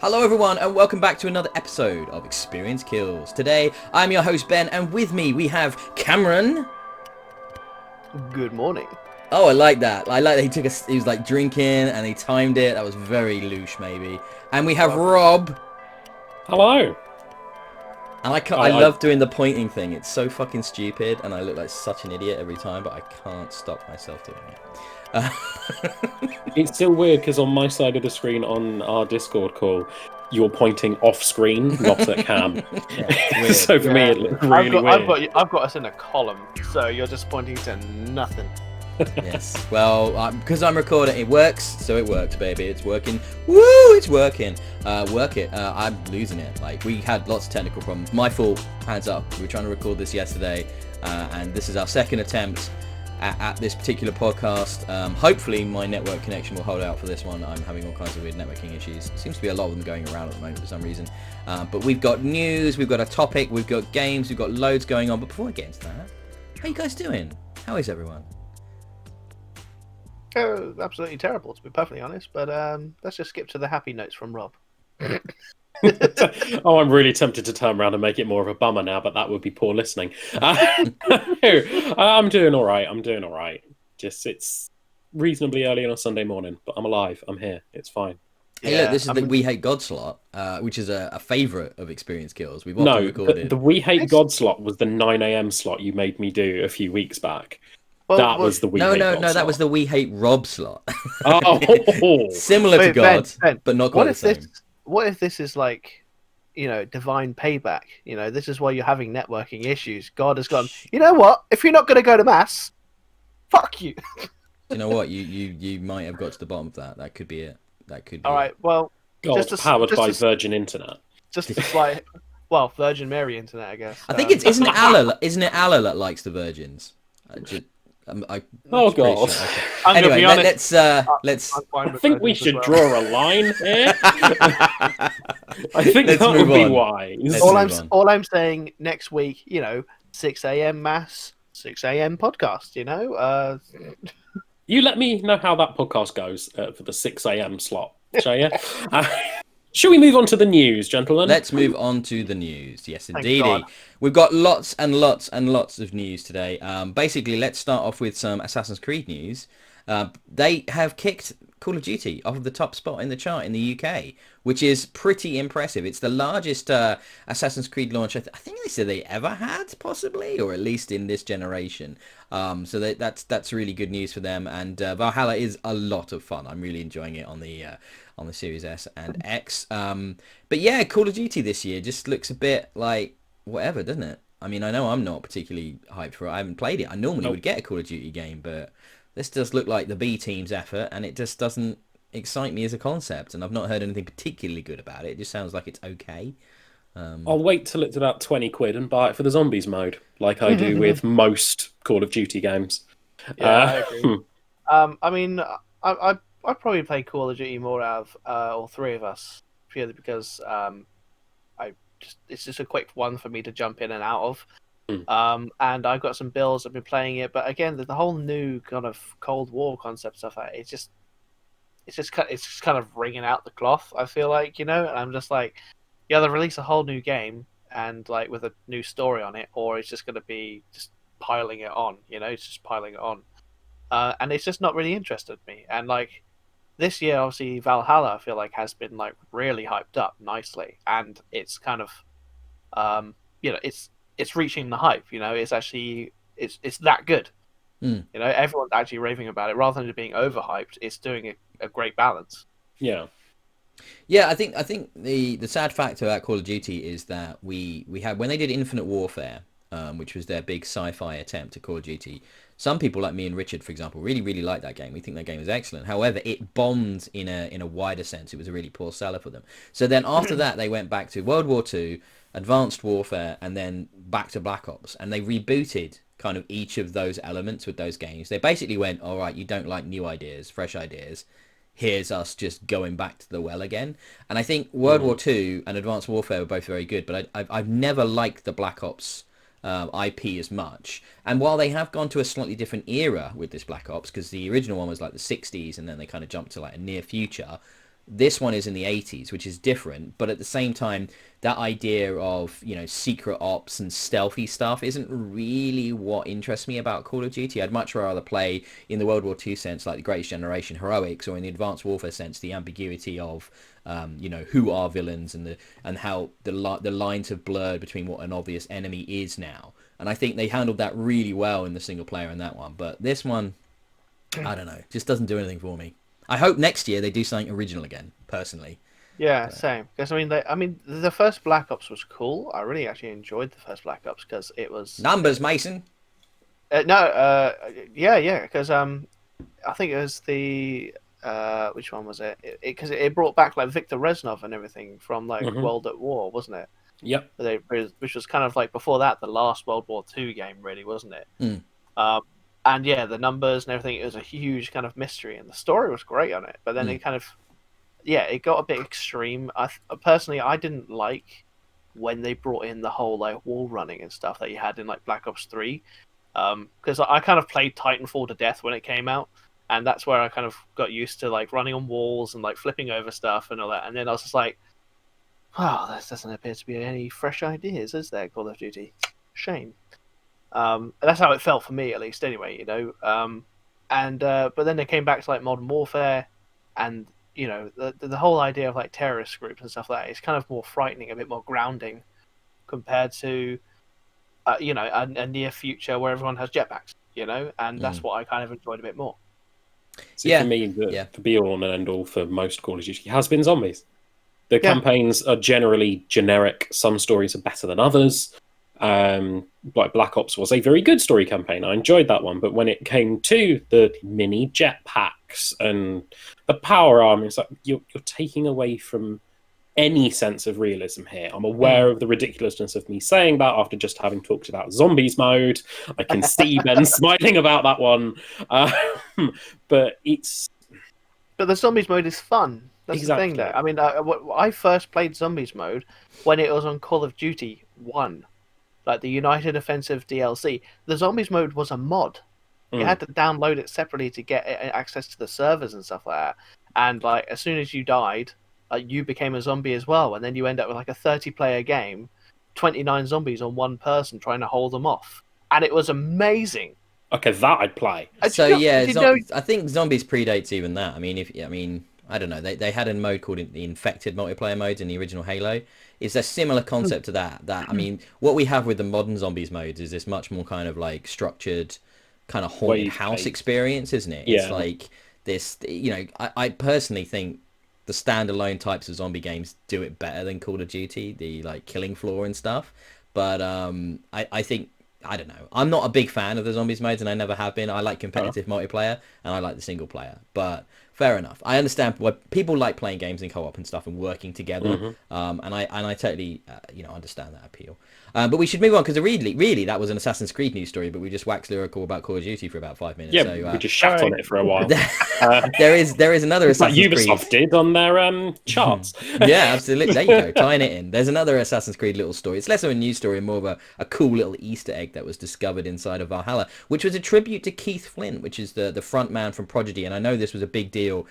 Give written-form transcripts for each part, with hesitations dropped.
Hello everyone and welcome back to another episode of Experience Kills. Today I'm your host Ben and with me we have Cameron. Good morning. Oh, I like that. I like that he was like drinking and he timed it. That was very louche maybe. And we have Rob. Hello. And I love doing the pointing thing. It's so fucking stupid and I look like such an idiot every time, but I can't stop myself doing it. It's still weird because on my side of the screen on our Discord call, you're pointing off screen, not at cam. Yeah, so for me, it looks really weird. I've got us in a column, so you're just pointing to nothing. Yes. Well, because I'm recording, it works, so it works, baby. It's working. Woo! It's working. Work it. I'm losing it. Like, we had lots of technical problems. My fault. Hands up. We were trying to record this yesterday, and this is our second attempt at this particular podcast. Hopefully my network connection will hold out for this one. I'm having all kinds of weird networking issues. Seems to be a lot of them going around at the moment for some reason. But we've got news, we've got a topic, we've got games, we've got loads going on. But before I get into that, how you guys doing? How is everyone? Oh, absolutely terrible, to be perfectly honest. But let's just skip to the happy notes from Rob. Oh, I'm really tempted to turn around and make it more of a bummer now, but that would be poor listening. I'm doing all right. Just it's reasonably early on a Sunday morning, but I'm alive. I'm here. It's fine. Hey, look, this is the We Hate God slot, which is a favourite of Experience Kills. We've often recorded. The We Hate God slot was the 9 a.m. slot you made me do a few weeks back. That was the We Hate God slot. That was the We Hate Rob slot. Oh, similar to God, Ben, but not quite the same. What if this is like, divine payback? This is why you're having networking issues. God has gone, you know what? If you're not going to go to mass, fuck you. You know what? You might have got to the bottom of that. That could be it. That could be All right, well... God, powered by Virgin Internet. Just like... Well, Virgin Mary Internet, I guess. I think isn't it Allah that likes the virgins? Oh God! Sure. Okay. Anyway, let's. I think we should draw a line here. I think that would be wise. All I'm saying next week, 6 a.m. mass, 6 a.m. podcast. You let me know how that podcast goes for the 6 a.m. slot, shall you? Shall we move on to the news, gentlemen? Let's move on to the news. Yes, indeedy. We've got lots and lots and lots of news today. Basically, let's start off with some Assassin's Creed news. They have kicked Call of Duty off of the top spot in the chart in the UK, which is pretty impressive. It's the largest Assassin's Creed launch I think they said they ever had, possibly, or at least in this generation. So that's really good news for them. And Valhalla is a lot of fun. I'm really enjoying it on the Series S and X. But yeah, Call of Duty this year just looks a bit like whatever, doesn't it? I mean, I know I'm not particularly hyped for it. I haven't played it. I normally would get a Call of Duty game, but this does look like the B team's effort, and it just doesn't excite me as a concept, and I've not heard anything particularly good about it. It just sounds like it's okay. I'll wait till it's about 20 quid and buy it for the zombies mode, like I do with most Call of Duty games. Yeah, I agree. I mean, I'd probably play Call of Duty more out of all three of us, purely because it's just a quick one for me to jump in and out of. And I've got some builds. I've been playing it, but again, the whole new kind of Cold War concept stuff, it's just kind of wringing out the cloth. I feel like, and I'm just like, you either release a whole new game and like with a new story on it, or it's just going to be just piling it on. It's just piling it on, and it's just not really interested me. And like this year, obviously Valhalla, I feel like has been like really hyped up nicely, and it's kind of, it's reaching the hype. It's actually it's that good. Everyone's actually raving about it rather than it being overhyped. It's doing a great balance. Yeah. Yeah, I think the sad fact about Call of Duty is that we had when they did Infinite Warfare, which was their big sci-fi attempt at Call of Duty. Some people like me and Richard, for example, really, really like that game. We think that game is excellent. However, it bombed in a wider sense. It was a really poor seller for them. So then after that, they went back to World War II, Advanced Warfare, and then back to Black Ops. And they rebooted kind of each of those elements with those games. They basically went, all right, you don't like new ideas, fresh ideas. Here's us just going back to the well again. And I think World War II and Advanced Warfare were both very good, but I've never liked the Black Ops IP as much. And while they have gone to a slightly different era with this Black Ops, because the original one was like the 60s and then they kind of jumped to like a near future, This one is in the 80s, which is different, but at the same time, that idea of, you know, secret ops and stealthy stuff isn't really what interests me about Call of Duty. I'd much rather play in the World War II sense, like the Greatest Generation heroics, or in the Advanced Warfare sense, the ambiguity of, you know, who are villains and how the lines have blurred between what an obvious enemy is now. And I think they handled that really well in the single player in that one. But this one, I don't know, just doesn't do anything for me. I hope next year they do something original again, personally. Yeah, But same. Because I mean, the first Black Ops was cool. I really actually enjoyed the first Black Ops because it was numbers, Mason. no, yeah. Because I think it was the which one was it? Because it brought back like Viktor Reznov and everything from like World at War, wasn't it? Yep. Which was kind of like before that, the last World War II game, really, wasn't it? Mm. And yeah, the numbers and everything, it was a huge kind of mystery, and the story was great on it. But then it kind of, yeah, it got a bit extreme. Personally, I didn't like when they brought in the whole like wall running and stuff that you had in like Black Ops 3. Because I kind of played Titanfall to death when it came out, and that's where I kind of got used to like running on walls and like flipping over stuff and all that. And then I was just like, wow, this doesn't appear to be any fresh ideas, is there, Call of Duty? Shame. That's how it felt for me, at least, anyway, you know. But then they came back to like Modern Warfare, and you know, the whole idea of like terrorist groups and stuff like that is kind of more frightening, a bit more grounding, compared to, you know, a near future where everyone has jetpacks, you know, and that's what I kind of enjoyed a bit more. So for me, the be all and end all for most Call of Duty has been zombies. The campaigns are generally generic. Some stories are better than others. Like Black Ops was a very good story campaign. I enjoyed that one, but when it came to the mini jetpacks and the power armor, it's like you're taking away from any sense of realism here. I'm aware of the ridiculousness of me saying that after just having talked about zombies mode. I can see Ben smiling about that one, but the zombies mode is fun. That's exactly the thing, though. I mean, I first played zombies mode when it was on Call of Duty 1. Like the United Offensive DLC, the zombies mode was a mod. You had to download it separately to get access to the servers and stuff like that. And like as soon as you died, you became a zombie as well, and then you end up with like a 30-player game, 29 zombies on one person trying to hold them off, and it was amazing. Okay, that I'd play. So I think zombies predates even that. I mean, I don't know. They had a mode called the infected multiplayer mode in the original Halo. It's a similar concept to that. I mean, what we have with the modern zombies modes is this much more kind of like structured, kind of haunted house experience, isn't it? Yeah. It's like this. You know, I personally think the standalone types of zombie games do it better than Call of Duty, the like killing floor and stuff. But I think. I don't know. I'm not a big fan of the zombies modes, and I never have been. I like competitive multiplayer, and I like the single player. But fair enough. I understand why people like playing games in co-op and stuff and working together. And I totally understand that appeal. But we should move on because really that was an Assassin's Creed news story, but we just waxed lyrical about Call of Duty for about 5 minutes. Yeah, so, we just shat on it for a while. there is another Assassin's like Creed. Ubisoft did on their charts. Yeah, absolutely. There you go, tying it in. There's another Assassin's Creed little story. It's less of a news story and more of a cool little Easter egg that was discovered inside of Valhalla, which was a tribute to Keith Flint, which is the front man from Prodigy. And I know this was a big deal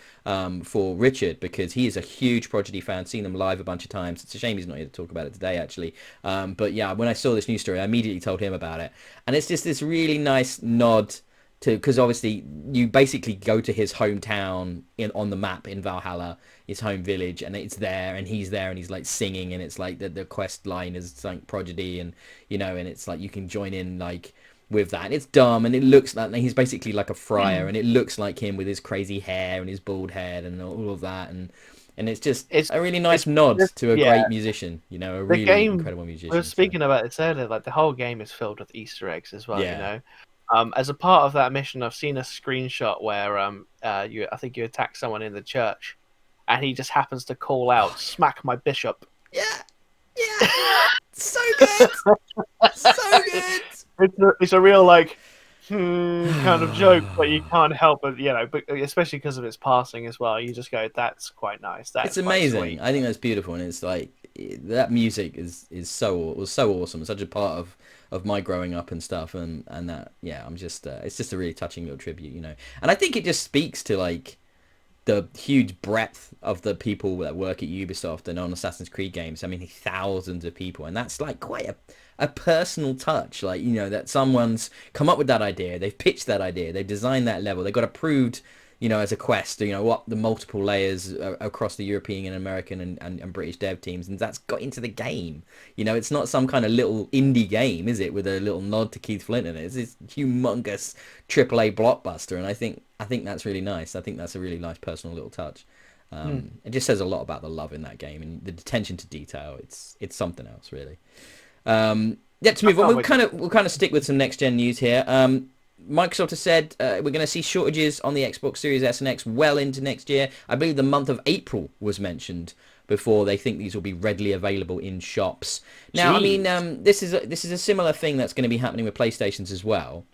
for Richard because he is a huge Prodigy fan, seen them live a bunch of times. It's a shame he's not here to talk about it today, actually. But yeah, when I saw this news story, I immediately told him about it. And it's just this really nice nod to, because obviously you basically go to his hometown on the map in Valhalla, his home village, and it's there, and he's there, and he's like singing, and it's like the quest line is like Prodigy, and you know, and it's like you can join in like with that. And it's dumb, and it looks like he's basically like a friar, and it looks like him with his crazy hair and his bald head and all of that, and it's a really nice nod to a great musician, you know, a really incredible musician. We were speaking about this earlier, like the whole game is filled with Easter eggs as well, you know. As a part of that mission, I've seen a screenshot where I think you attack someone in the church, and he just happens to call out, "Smack my bishop." Yeah, so good, so good. It's a real like kind of joke, but you can't help but but especially because of its passing as well. You just go, "That's quite nice." It's amazing. Sweet. I think that's beautiful, and it's like that music was so awesome. It's such a part of my growing up and stuff, and that I'm just it's just a really touching little tribute, you know. And I think it just speaks to like the huge breadth of the people that work at Ubisoft and on Assassin's Creed games. I mean, thousands of people, and that's like quite a personal touch. Like, you know, that someone's come up with that idea, they've pitched that idea, they've designed that level, they got approved, you know, as a quest, you know, what the multiple layers across the European and American and British dev teams, and that's got into the game. You know, it's not some kind of little indie game, is it, with a little nod to Keith Flint in it. It's this humongous AAA blockbuster, and I think that's really nice. I think that's a really nice personal little touch. It just says a lot about the love in that game and the attention to detail. It's something else, really. Yeah, to move on, we'll kind of stick with some next gen news here. Microsoft has said we're going to see shortages on the Xbox Series S and X well into next year. I believe the month of April was mentioned before they think these will be readily available in shops. Now, Jeez. I mean, this is a similar thing that's going to be happening with PlayStations as well.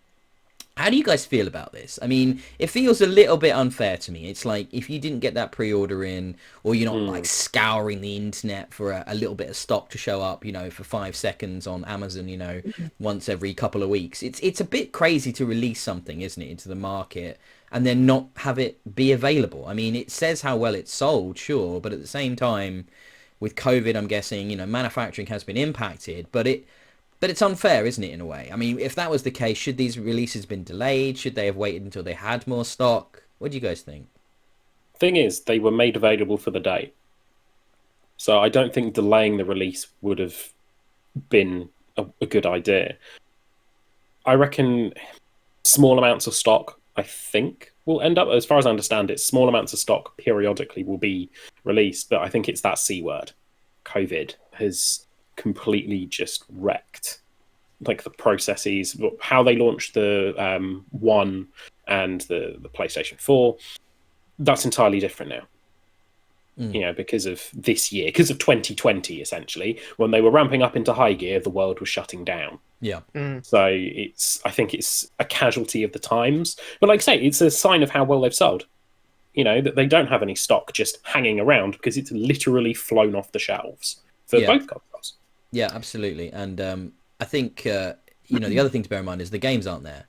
How do you guys feel about this? I mean, it feels a little bit unfair to me. It's like if you didn't get that pre-order in, or you're not like scouring the internet for a little bit of stock to show up, you know, for 5 seconds on Amazon, you know, once every couple of weeks. It's a bit crazy to release something, isn't it, into the market and then not have it be available. I mean, it says how well it's sold, sure, but at the same time, with COVID, I'm guessing, you know, manufacturing has been impacted, but it's unfair, isn't it, in a way? I mean, if that was the case, should these releases been delayed? Should they have waited until they had more stock? What do you guys think? Thing is, they were made available for the day. So I don't think delaying the release would have been a good idea. I reckon small amounts of stock, I think, will end up, as far as I understand it, small amounts of stock periodically will be released. But I think it's that C word. COVID has completely just wrecked like the processes, how they launched the One and the PlayStation 4. That's entirely different now. You know, because of this year, because of 2020, essentially, when they were ramping up into high gear, the world was shutting down. Yeah. So I think it's a casualty of the times. But like I say, it's a sign of how well they've sold. You know, that they don't have any stock just hanging around because it's literally flown off the shelves for both consoles. Yeah, absolutely. And I think, you know, the other thing to bear in mind is the games aren't there.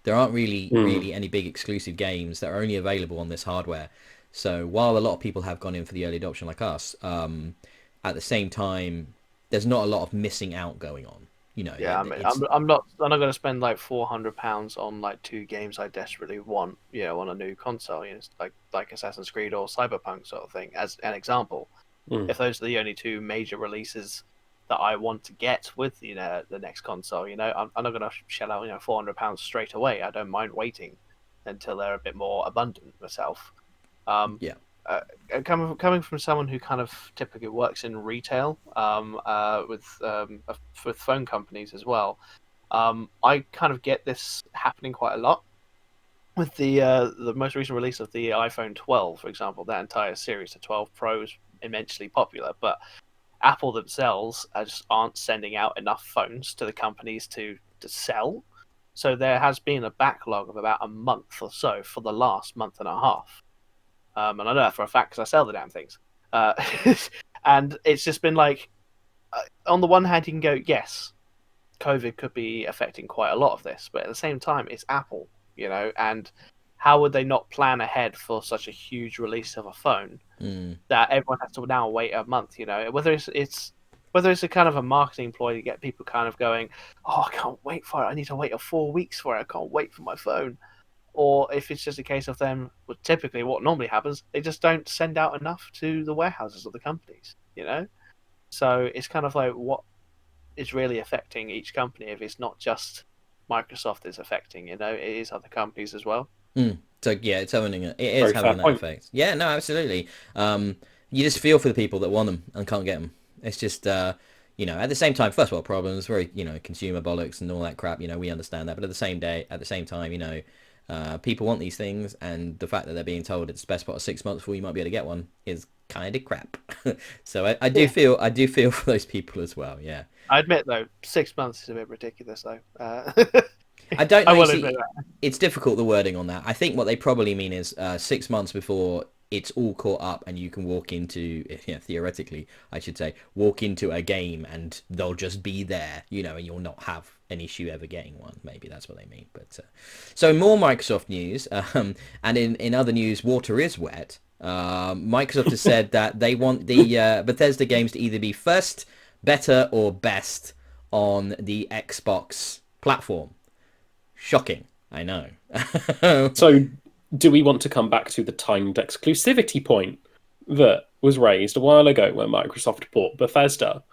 There aren't really any big exclusive games that are only available on this hardware. So while a lot of people have gone in for the early adoption like us, at the same time, there's not a lot of missing out going on. You know, yeah, I mean, I'm not going to spend like £400 on like 2 games I desperately want, you know, on a new console. You know, like Assassin's Creed or Cyberpunk sort of thing, as an example. If those are the only 2 major releases that I want to get with, you know, the next console, you know, I'm not going to shell out, you know, £400 straight away. I don't mind waiting until they're a bit more abundant myself. Coming from someone who kind of typically works in retail, with phone companies as well, I kind of get this happening quite a lot. With the most recent release of the iPhone 12, for example, that entire series, the 12 Pro, is immensely popular, but Apple themselves just aren't sending out enough phones to the companies to sell. So there has been a backlog of about a month or so for the last month and a half. And I know that for a fact because I sell the damn things. And it's just been like, on the one hand, you can go, yes, COVID could be affecting quite a lot of this. But at the same time, it's Apple, you know, and how would they not plan ahead for such a huge release of a phone that everyone has to now wait a month? You know, whether it's a kind of a marketing ploy to get people kind of going, oh, I can't wait for it. I need to wait 4 weeks for it. I can't wait for my phone. Or if it's just a case of them, well, typically what normally happens, they just don't send out enough to the warehouses of the companies, you know. So it's kind of like what is really affecting each company if it's not just Microsoft is affecting, you know, it is other companies as well. So yeah, it's having that effect. Yeah, no, absolutely. You just feel for the people that want them and can't get them. It's just, you know, at the same time, first world problems, very, you know, consumer bollocks and all that crap. You know, we understand that, but at the same time, you know, people want these things, and the fact that they're being told it's the best part of 6 months before you might be able to get one is kind of crap. So I do feel for those people as well. Yeah. I admit though, 6 months is a bit ridiculous though. I don't know. It's difficult, the wording on that. I think what they probably mean is 6 months before it's all caught up and you can walk into, theoretically, I should say, walk into a game and they'll just be there, you know, and you'll not have an issue ever getting one. Maybe that's what they mean. But so more Microsoft news, and in other news, water is wet. Microsoft has said that they want the Bethesda games to either be first, better, or best on the Xbox platform. Shocking, I know. So, do we want to come back to the timed exclusivity point that was raised a while ago when Microsoft bought Bethesda?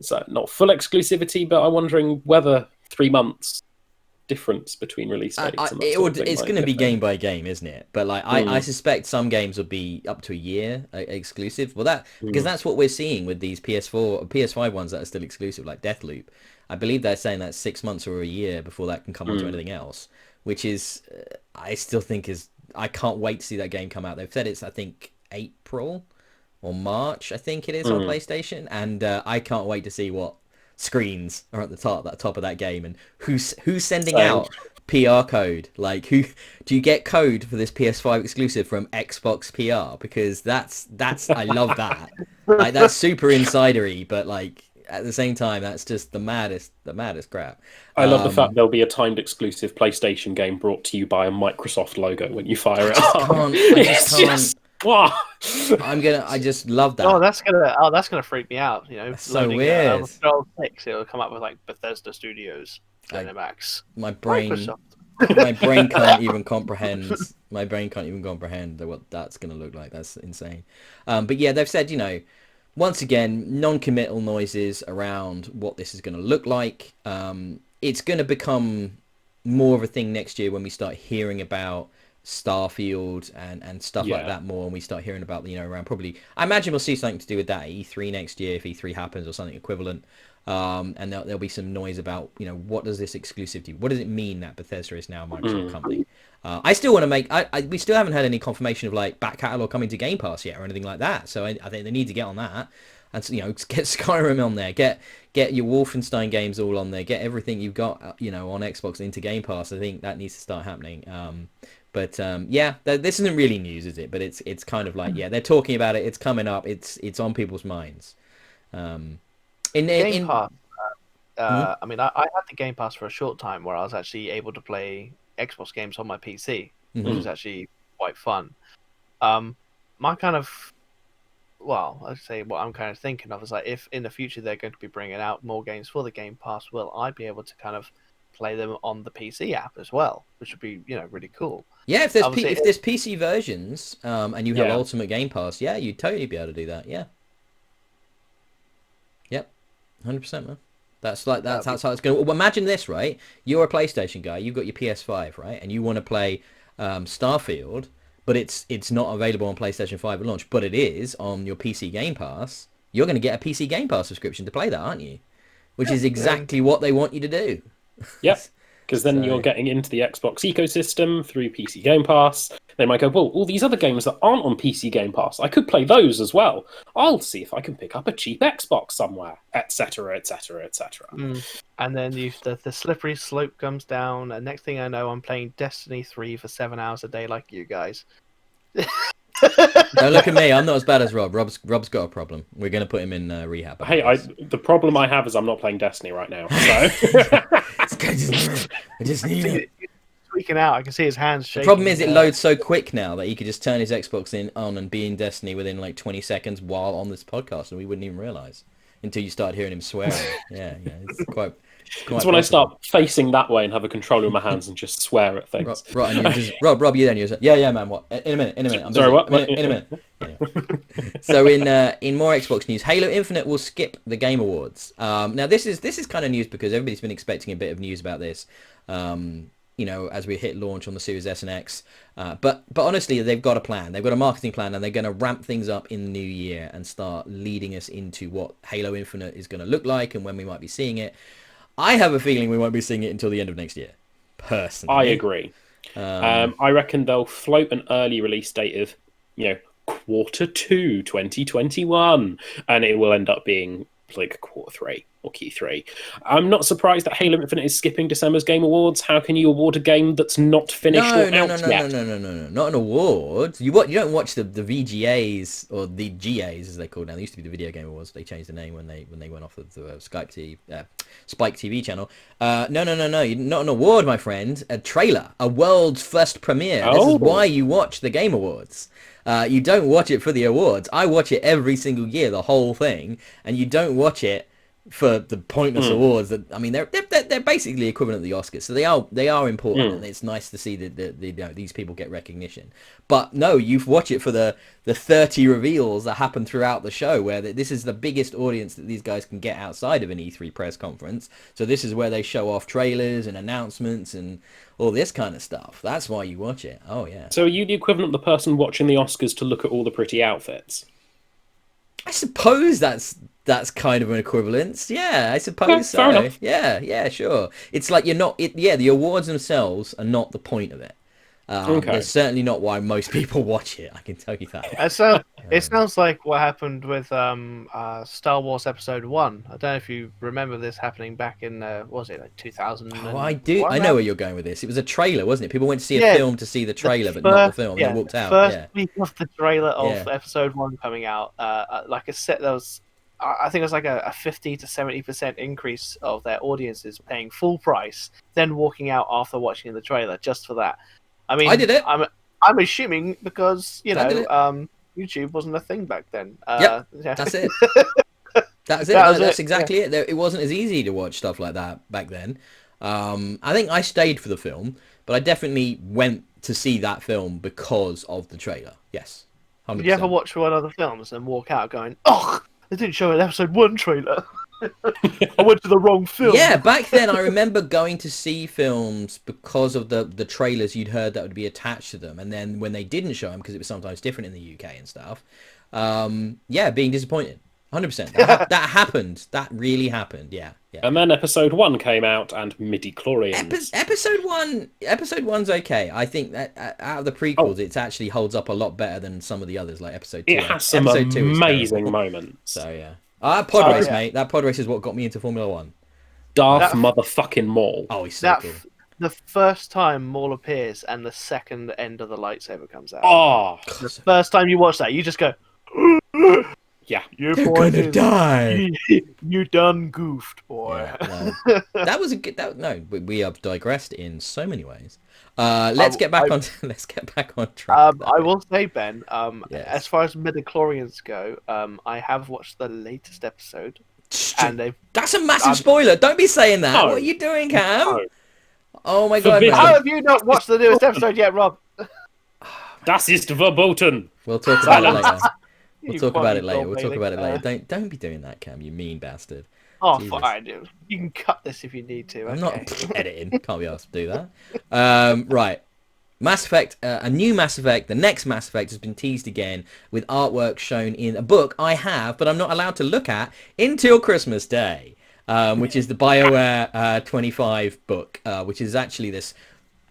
So, not full exclusivity, but I'm wondering whether 3 months difference between release dates and that sort of thing it's going to be game by game, isn't it? But like I suspect some games will be up to a year exclusive. Well, because that's what we're seeing with these PS4 or PS5 ones that are still exclusive, like Deathloop. I believe they're saying that's 6 months or a year before that can come onto anything else, which is I still think I can't wait to see that game come out. They've said it's I think April or March, I think it is on PlayStation, and I can't wait to see what screens are at the top of that game and who's sending out PR code. Like, who do you get code for this PS5 exclusive from Xbox PR? Because that's I love that. Like, that's super insidery, but like at the same time that's just the maddest crap. I love the fact there'll be a timed exclusive PlayStation game brought to you by a Microsoft logo when you fire it up. I just can't. I just love that. That's gonna freak me out. You know, that's so weird. Control 6, it'll come up with like Bethesda Studios, ZeniMax. My brain can't even comprehend. My brain can't even comprehend what that's gonna look like. That's insane. But yeah, they've said, you know, once again, non-committal noises around what this is gonna look like. It's gonna become more of a thing next year when we start hearing about Starfield and stuff like that more, and we start hearing about, you know, around probably, I imagine we'll see something to do with that at E3 next year if E3 happens or something equivalent, and there'll be some noise about, you know, what does this exclusivity, what does it mean that Bethesda is now a Microsoft company. I still want to make we still haven't had any confirmation of like back catalog coming to Game Pass yet or anything like that, so I think they need to get on that. And, you know, get Skyrim on there, get your Wolfenstein games all on there, get everything you've got, you know, on Xbox into Game Pass. I think that needs to start happening. But yeah, this isn't really news, is it? But it's kind of like, yeah, they're talking about it. It's coming up. It's on people's minds. Game Pass. I mean, I had the Game Pass for a short time where I was actually able to play Xbox games on my PC, which was actually quite fun. My kind of, well, I'd say what I'm kind of thinking of is like, if in the future they're going to be bringing out more games for the Game Pass, will I be able to kind of play them on the PC app as well, which would be, you know, really cool. Yeah, if there's PC versions, and you have Ultimate Game Pass, yeah, you'd totally be able to do that. Yeah. Yep, 100%, man. That's how it's going. Well, imagine this, right? You're a PlayStation guy. You've got your PS5, right? And you want to play Starfield, but it's not available on PlayStation 5 at launch, but it is on your PC Game Pass. You're going to get a PC Game Pass subscription to play that, aren't you? Which is exactly what they want you to do. Yep, because then you're getting into the Xbox ecosystem through PC Game Pass. They might go, well, all these other games that aren't on PC Game Pass, I could play those as well. I'll see if I can pick up a cheap Xbox somewhere, etc., etc., etc. And then the slippery slope comes down, and next thing I know, I'm playing Destiny 3 for 7 hours a day like you guys. Don't look at me. I'm not as bad as Rob. Rob's got a problem. We're going to put him in rehab. Hey, the problem I have is I'm not playing Destiny right now. So I just need it. Freaking out. I can see his hands shaking. The problem is it loads so quick now that he could just turn his Xbox on and be in Destiny within like 20 seconds while on this podcast, and we wouldn't even realise until you started hearing him swearing. Yeah, it's quite. It's when I start facing that way and have a controller in my hands and just swear at things. Right, and Rob, you then you're yeah, man. What? In a minute. I'm sorry, what? In a minute. Anyway. So in more Xbox news, Halo Infinite will skip the Game Awards. Now this is kind of news because everybody's been expecting a bit of news about this. You know, as we hit launch on the Series S and X. But honestly, they've got a plan. They've got a marketing plan, and they're going to ramp things up in the new year and start leading us into what Halo Infinite is going to look like and when we might be seeing it. I have a feeling we won't be seeing it until the end of next year, personally. I agree. I reckon they'll float an early release date of, you know, Q2 2021, and it will end up being like Q3. or Q3. I'm not surprised that Halo Infinite is skipping December's Game Awards. How can you award a game that's not finished or out yet? No, not an award. You don't watch the VGAs or the GAs as they call now. They used to be the Video Game Awards. They changed the name when they went off of the Spike TV channel. No, not an award, my friend. A trailer, a world first premiere. This is why you watch the Game Awards. You don't watch it for the awards. I watch it every single year, the whole thing, and you don't watch it for the pointless awards. That I mean, they're basically equivalent to the Oscars, so they are important, and it's nice to see that these people get recognition. But no, you watch it for the 30 reveals that happen throughout the show, where this is the biggest audience that these guys can get outside of an E3 press conference. So this is where they show off trailers and announcements and all this kind of stuff. That's why you watch it. Oh yeah. So are you the equivalent of the person watching the Oscars to look at all the pretty outfits? I suppose that's kind of an equivalence. Yeah, I suppose so. Fair enough. Yeah, sure. It's like you're not. The awards themselves are not the point of it. They're certainly not why most people watch it. I can tell you that. So it sounds like what happened with Star Wars Episode 1. I don't know if you remember this happening back in was it like 2000? Oh, I do. I know where you're going with this. It was a trailer, wasn't it? People went to see a film to see the trailer, but not the film. They walked out. First week of the trailer of Episode 1 coming out, like I said, there was. I think it was like a 50 to 70% increase of their audiences paying full price, then walking out after watching the trailer just for that. I mean, I did it. I'm assuming because YouTube wasn't a thing back then. Yep, that's it. That's exactly it. It wasn't as easy to watch stuff like that back then. I think I stayed for the film, but I definitely went to see that film because of the trailer. Yes, 100%. Did you ever watch one of the films and walk out going, "Oh, they didn't show an Episode 1 trailer. I went to the wrong film." Yeah, back then I remember going to see films because of the trailers you'd heard that would be attached to them, and then when they didn't show them, because it was sometimes different in the UK and stuff, being disappointed. 100%. That happened. That really happened. Yeah. And then Episode 1 came out, and midi-chlorians. Episode 1's okay. I think that out of the prequels, it actually holds up a lot better than some of the others, like Episode 2. It has some amazing moments. So yeah. Pod race, mate. That pod race is what got me into Formula 1. Motherfucking Maul. Oh, he's so cool. The first time Maul appears and the second end of the lightsaber comes out. Oh, the first time you watch that, you just go, yeah, you're gonna die. You done goofed, boy. Yeah, no. That was a good. We have digressed in so many ways. Let's get back on track. I will say, Ben. As far as midichlorians go, I have watched the latest episode, and that's a massive spoiler. Don't be saying that. No. What are you doing, Cam? No. Oh my god! How have you not watched the newest episode yet, Rob? Das ist verboten. We'll talk about it later. We'll talk about it later. Don't be doing that, Cam. You mean bastard. Oh, fine. You can cut this if you need to. Okay. I'm not editing. Can't be asked to do that. Right. Mass Effect, a new Mass Effect, the next Mass Effect has been teased again with artwork shown in a book I have, but I'm not allowed to look at until Christmas Day, which is the BioWare 25 book, which is actually this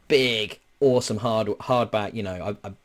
big, awesome hardback.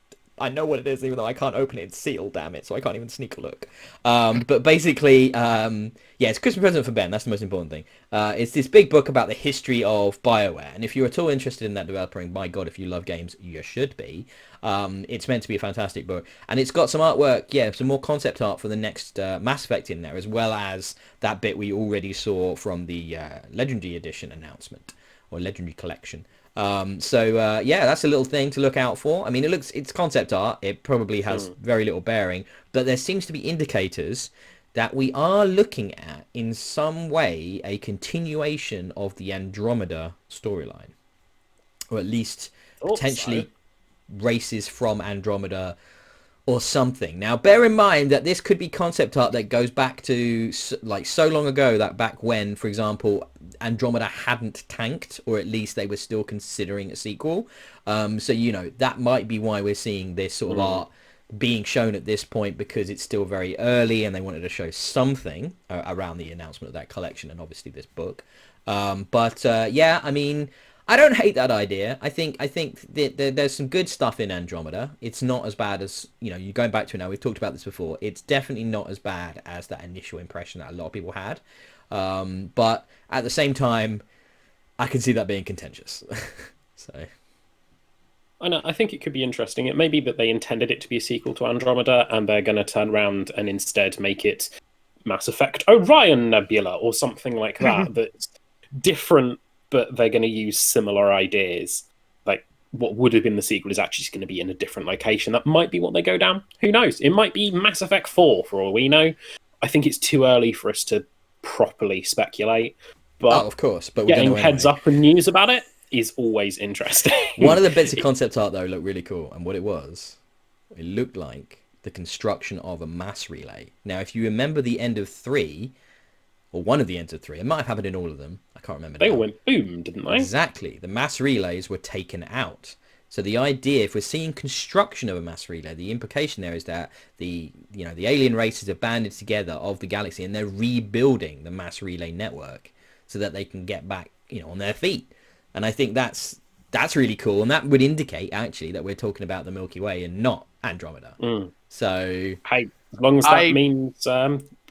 I know what it is, even though I can't open it. It's sealed, damn it, so I can't even sneak a look. But basically, it's a Christmas present for Ben. That's the most important thing. It's this big book about the history of BioWare. And if you're at all interested in that developer, and by God, if you love games, you should be. It's meant to be a fantastic book. And it's got some artwork, some more concept art for the next Mass Effect in there, as well as that bit we already saw from the Legendary Edition announcement, or Legendary Collection. That's a little thing to look out for. I mean, it's concept art. It probably has very little bearing, but there seems to be indicators that we are looking at, in some way, a continuation of the Andromeda storyline, or at least potentially races from Andromeda or something. Now, bear in mind that this could be concept art that goes back to so long ago, that back when, for example, Andromeda hadn't tanked, or at least they were still considering a sequel. That might be why we're seeing this sort of art being shown at this point, because it's still very early and they wanted to show something around the announcement of that collection and obviously this book. I mean, I don't hate that idea. I think there's some good stuff in Andromeda. It's not as bad as, you're going back to it now. We've talked about this before. It's definitely not as bad as that initial impression that a lot of people had. But at the same time, I can see that being contentious. So. I know. I think it could be interesting. It may be that they intended it to be a sequel to Andromeda, and they're going to turn around and instead make it Mass Effect Orion Nebula or something like that. That's different, but they're going to use similar ideas. Like what would have been the sequel is actually going to be in a different location. That might be what they go down. Who knows? It might be Mass Effect 4 for all we know. I think it's too early for us to properly speculate. But of course, but getting heads up and news about it is always interesting. One of the bits of concept art though looked really cool, and what it looked like the construction of a mass relay. Now, if you remember the end of 3, or one of the ends of 3, it might have happened in all of them. I can't remember. They all went boom, didn't they? Exactly. The mass relays were taken out. So the idea, if we're seeing construction of a mass relay, the implication there is that the alien races are banded together of the galaxy, and they're rebuilding the mass relay network so that they can get back, on their feet. And I think that's really cool, and that would indicate actually that we're talking about the Milky Way and not Andromeda. So, hey, as long as that means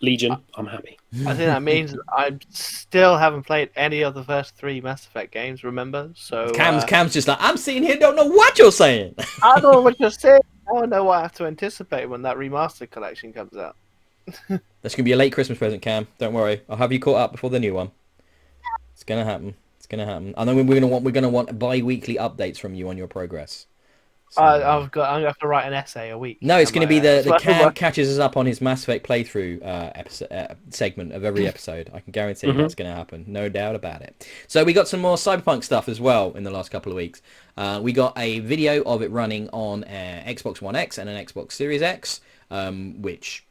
Legion, I'm happy. I think that means I still haven't played any of the first 3 Mass Effect games. Remember? So Cam's just like, I'm sitting here, don't know what you're saying. I don't know what you're saying. I don't know what I have to anticipate when that remastered collection comes out. That's gonna be a late Christmas present, Cam. Don't worry, I'll have you caught up before the new one. It's gonna happen. It's gonna happen. I know we're gonna want bi-weekly updates from you on your progress. So, I'm gonna have to write an essay a week. No, it's gonna be the Cam catches us up on his Mass Effect playthrough episode segment of every episode. I can guarantee that's gonna happen, no doubt about it. So we got some more Cyberpunk stuff as well in the last couple of weeks. We got a video of it running on Xbox One X and an Xbox Series X, which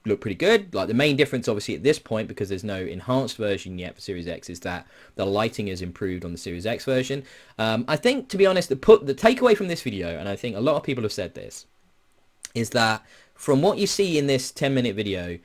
look pretty good. Like the main difference obviously at this point, because there's no enhanced version yet for Series X, is that the lighting is improved on the Series X version. I think, to be honest, the takeaway from this video, and I think a lot of people have said this, is that from what you see in this 10-minute video,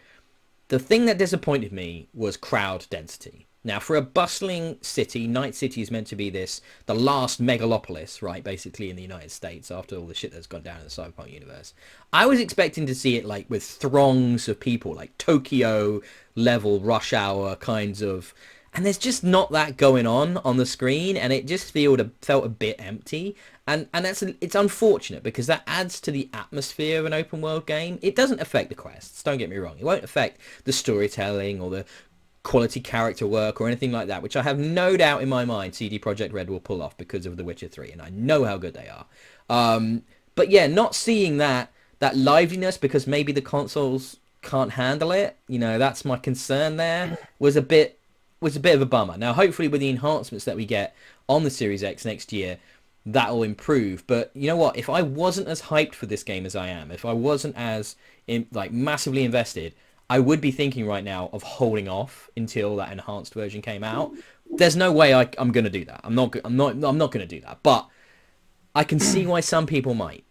the thing that disappointed me was crowd density. Now, for a bustling city, Night City is meant to be the last megalopolis, right, basically in the United States after all the shit that's gone down in the Cyberpunk universe. I was expecting to see it like with throngs of people, like Tokyo level rush hour kinds of, and there's just not that going on the screen, and it just felt a bit empty. And it's unfortunate because that adds to the atmosphere of an open world game. It doesn't affect the quests, don't get me wrong. It won't affect the storytelling or the quality character work or anything like that, which I have no doubt in my mind CD Projekt Red will pull off because of The Witcher 3, and I know how good they are. But yeah, not seeing that liveliness because maybe the consoles can't handle it, that's my concern there, was a bit of a bummer. Now, hopefully with the enhancements that we get on the Series X next year, that'll improve. But you know what? If I wasn't as hyped for this game as I am, if I wasn't as massively invested, I would be thinking right now of holding off until that enhanced version came out. There's no way I'm going to do that. I'm not going to do that. But I can see why some people might.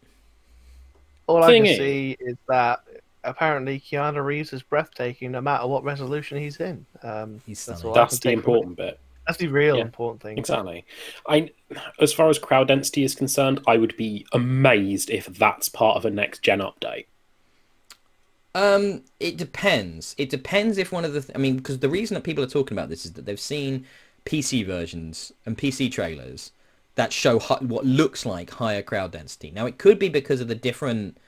All I can see is that apparently Keanu Reeves is breathtaking no matter what resolution he's in. That's the important bit. That's the real important thing. Exactly. As far as crowd density is concerned, I would be amazed if that's part of a next gen update. It depends. It depends if one of the... because the reason that people are talking about this is that they've seen PC versions and PC trailers that show what looks like higher crowd density. Now, it could be because of the different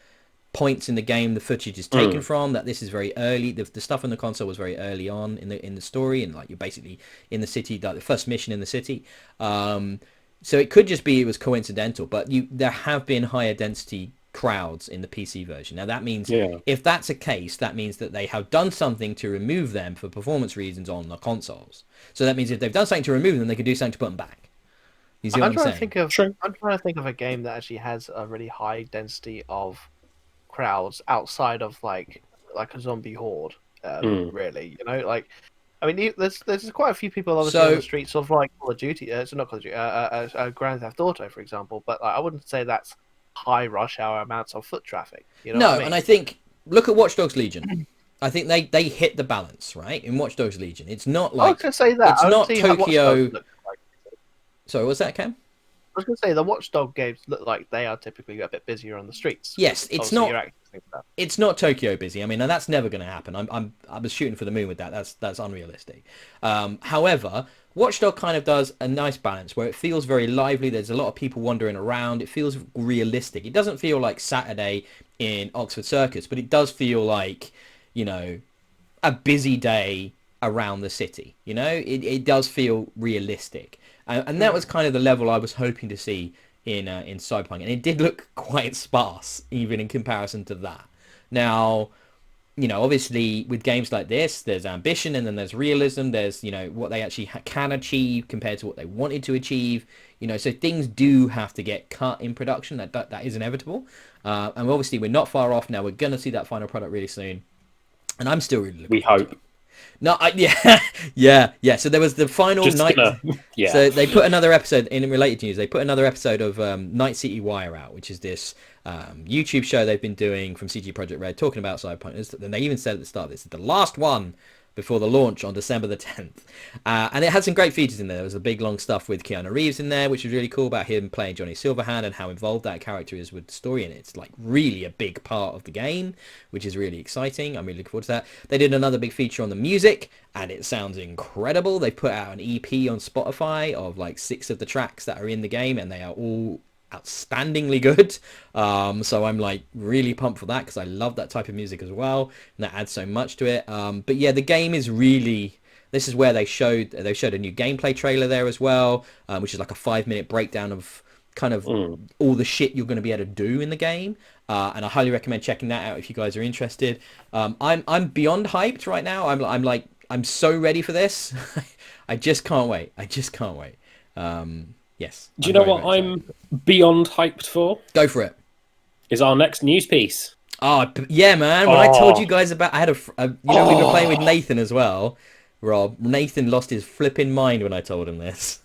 points in the game the footage is taken from, that this is very early. The stuff on the console was very early on in the story, and you're basically in the city, like the first mission in the city. So it could just be it was coincidental, but there have been higher density crowds in the PC version. Now that means if that's a case, that means that they have done something to remove them for performance reasons on the consoles. So that means if they've done something to remove them, they can do something to put them back. You see what I'm saying? I'm trying to think of a game that actually has a really high density of crowds outside of like a zombie horde. Really, there's quite a few people obviously on the streets of like Call of Duty. It's not Call of Duty, Grand Theft Auto, for example. But I wouldn't say that's high rush hour amounts of foot traffic. And I think look at Watch Dogs Legion. I think they hit the balance right in Watch Dogs Legion. It's not like I was going to say that it's not Tokyo. Sorry, what's that, Cam? I was going to say the Watchdog games look like they are typically a bit busier on the streets. Yes, it's not. You're It's not Tokyo busy. I mean, and that's never going to happen. I was shooting for the moon with that. That's unrealistic. However, Watchdog kind of does a nice balance where it feels very lively. There's a lot of people wandering around. It feels realistic. It doesn't feel like Saturday in Oxford Circus, but it does feel like, you know, a busy day around the city. You know, it does feel realistic, and that was kind of the level I was hoping to see in Cyberpunk, and it did look quite sparse even in comparison to that. Now, you know, obviously with games like this, there's ambition and then there's realism. There's, you know, what they actually can achieve compared to what they wanted to achieve. You know, so things do have to get cut in production. That is inevitable. And obviously we're not far off now. We're going to see that final product really soon. And I'm still really looking forward to it. No, yeah. So there was the final night. So they put another episode in related news. They put another episode of Night City Wire out, which is this YouTube show they've been doing from CG Projekt Red, talking about Cyberpunk. And they even said at the start, this is the last one before the launch on December the 10th. And it had some great features in there. There was a big long stuff with Keanu Reeves in there, which was really cool, about him playing Johnny Silverhand and how involved that character is with the story. And it's like really a big part of the game, which is really exciting. I'm really looking forward to that. They did another big feature on the music, and it sounds incredible. They put out an EP on Spotify of like 6 of the tracks that are in the game, and they are all outstandingly good. So I'm like really pumped for that, because I love that type of music as well, and that adds so much to it. But yeah, the game is really, this is where they showed a new gameplay trailer there as well, which is like a 5-minute breakdown of kind of all the shit you're going to be able to do in the game. And I highly recommend checking that out if you guys are interested. I'm beyond hyped right now. I'm so ready for this. I just can't wait. Yes. Do you know what I'm beyond hyped for? Go for it. Is our next news piece. Oh, yeah, man. When I told you guys about... I had we were playing with Nathan as well, Rob. Nathan lost his flipping mind when I told him this.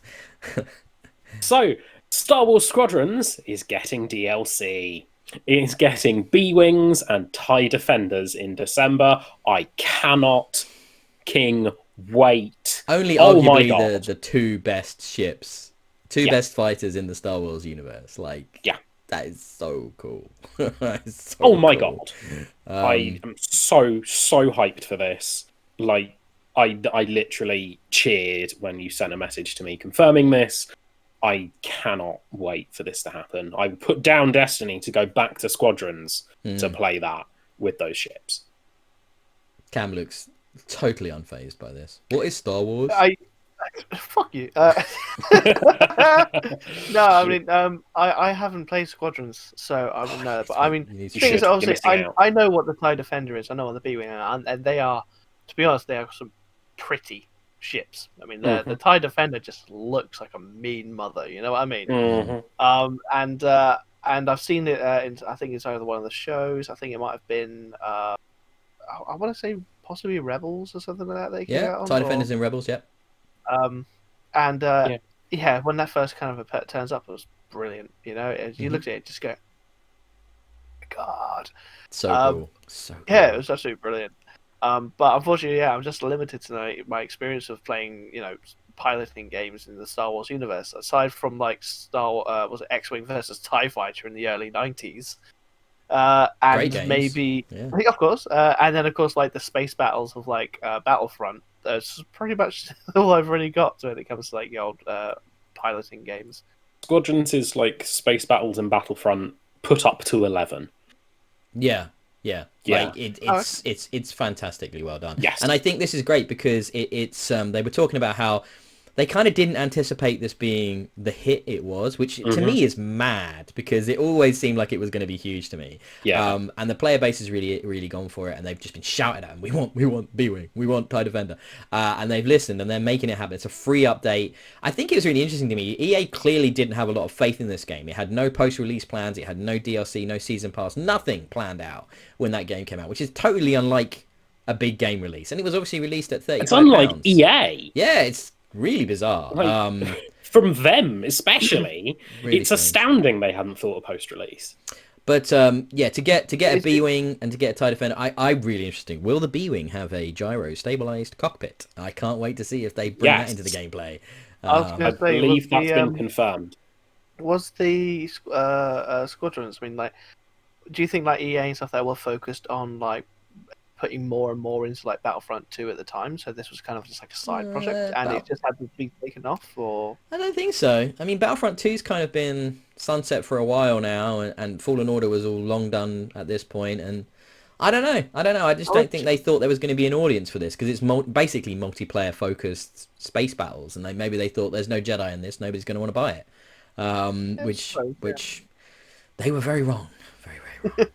So, Star Wars Squadrons is getting DLC. It's getting B-Wings and TIE Defenders in December. I cannot wait. Only arguably the 2 best ships. 2 best fighters in the Star Wars universe. Like, that is so cool. My god. I am so hyped for this. Like, I literally cheered when you sent a message to me confirming this. I cannot wait for this to happen. I would put down Destiny to go back to Squadrons to play that with those ships. Cam looks totally unfazed by this. What is Star Wars? Fuck you. No, I mean, I haven't played Squadrons, so I wouldn't know. But I mean, the thing is, obviously, I know what the TIE Defender is. I know what the B-Wing are, and they are, to be honest, they are some pretty ships. I mean, the TIE Defender just looks like a mean mother. You know what I mean? And I've seen it. I think it's either one of the shows. I think it might have been. I want to say possibly Rebels or something like that. TIE Defenders in Rebels. Yep. When that first kind of turns up, it was brilliant. You know, you look at it, just go, God, so cool. So cool. Yeah, it was absolutely brilliant. But unfortunately, I'm just limited to my experience of playing, you know, piloting games in the Star Wars universe. Aside from like was it X-Wing versus TIE Fighter in the early '90s, and maybe I think, of course, and then of course like the space battles of like Battlefront. That's pretty much all I've really got when it comes to like the old piloting games. Squadrons is like space battles and Battlefront put up to 11. Yeah. Like it's fantastically well done. Yes, and I think this is great because it's they were talking about how they kind of didn't anticipate this being the hit it was, which to me is mad because it always seemed like it was going to be huge to me. Yeah. And the player base has really gone for it, and they've just been shouting at them, we want B-Wing, we want TIE Defender. And they've listened, and they're making it happen. It's a free update. I think it was really interesting to me. EA clearly didn't have a lot of faith in this game. It had no post-release plans. It had no DLC, no season pass, nothing planned out when that game came out, which is totally unlike a big game release. And it was obviously released at £35. It's unlike EA. Yeah, it's really bizarre. From them especially, really it's strange. Astounding they hadn't thought of post-release. But to get a B-Wing and to get a TIE Defender, I'm really interesting. Will the B-Wing have a gyro stabilized cockpit? I can't wait to see if they bring that into the gameplay. I believe that's been confirmed. Was the Squadrons? I mean, like do you think like EA and stuff that were focused on like putting more and more into like Battlefront 2 at the time, so this was kind of just like a side project, and it just had to be taken off? Or I don't think so. I mean, Battlefront 2's kind of been sunset for a while now, and Fallen Order was all long done at this point, and I don't know. I just don't think they thought there was going to be an audience for this, because it's basically multiplayer focused space battles, and maybe they thought there's no Jedi in this, nobody's going to want to buy it. Which they were very wrong. Very, very wrong.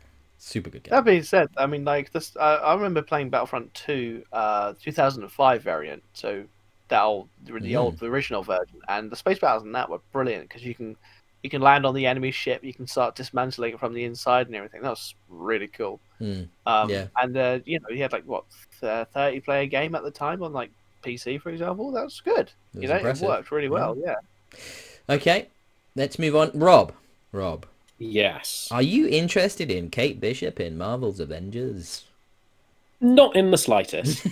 Super good game. That being said, I mean, like this, I remember playing Battlefront 2, 2005 variant, so the original version, and the space battles in that were brilliant because you can land on the enemy ship, you can start dismantling it from the inside and everything. That was really cool. Yeah. And you had like 30-player game at the time on like PC, for example. That was good. It worked really well. Yeah. Okay, let's move on. Rob. Yes. Are you interested in Kate Bishop in Marvel's Avengers? Not in the slightest.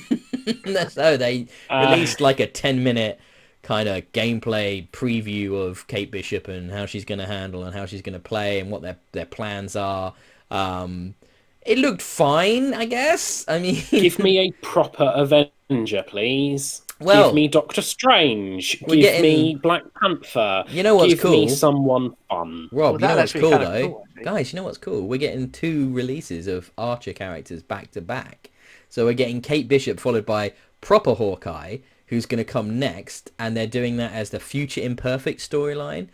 So they released like a 10-minute kind of gameplay preview of Kate Bishop and how she's going to handle and how she's going to play and what their plans are. It looked fine, I guess. I mean, give me a proper Avenger, please. Well, give me Doctor Strange. Give me Black Panther. You know what's cool? Give me someone fun. Rob, you know what's cool though? Cool, guys, you know what's cool? We're getting 2 releases of Archer characters back to back. So we're getting Kate Bishop followed by proper Hawkeye, who's going to come next, and they're doing that as the Future Imperfect storyline.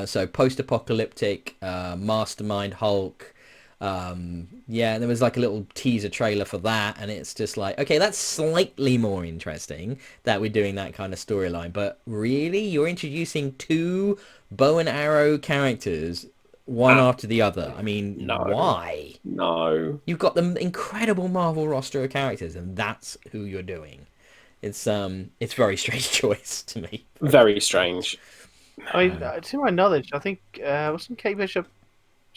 So post-apocalyptic, Mastermind Hulk. Yeah, there was like a little teaser trailer for that, and it's just like, okay, that's slightly more interesting that we're doing that kind of storyline, but really, you're introducing 2 bow and arrow characters one after the other. I mean, why? No. You've got the incredible Marvel roster of characters, and that's who you're doing. It's very strange choice to me. Very strange. I mean, to my knowledge, I think wasn't Kate Bishop?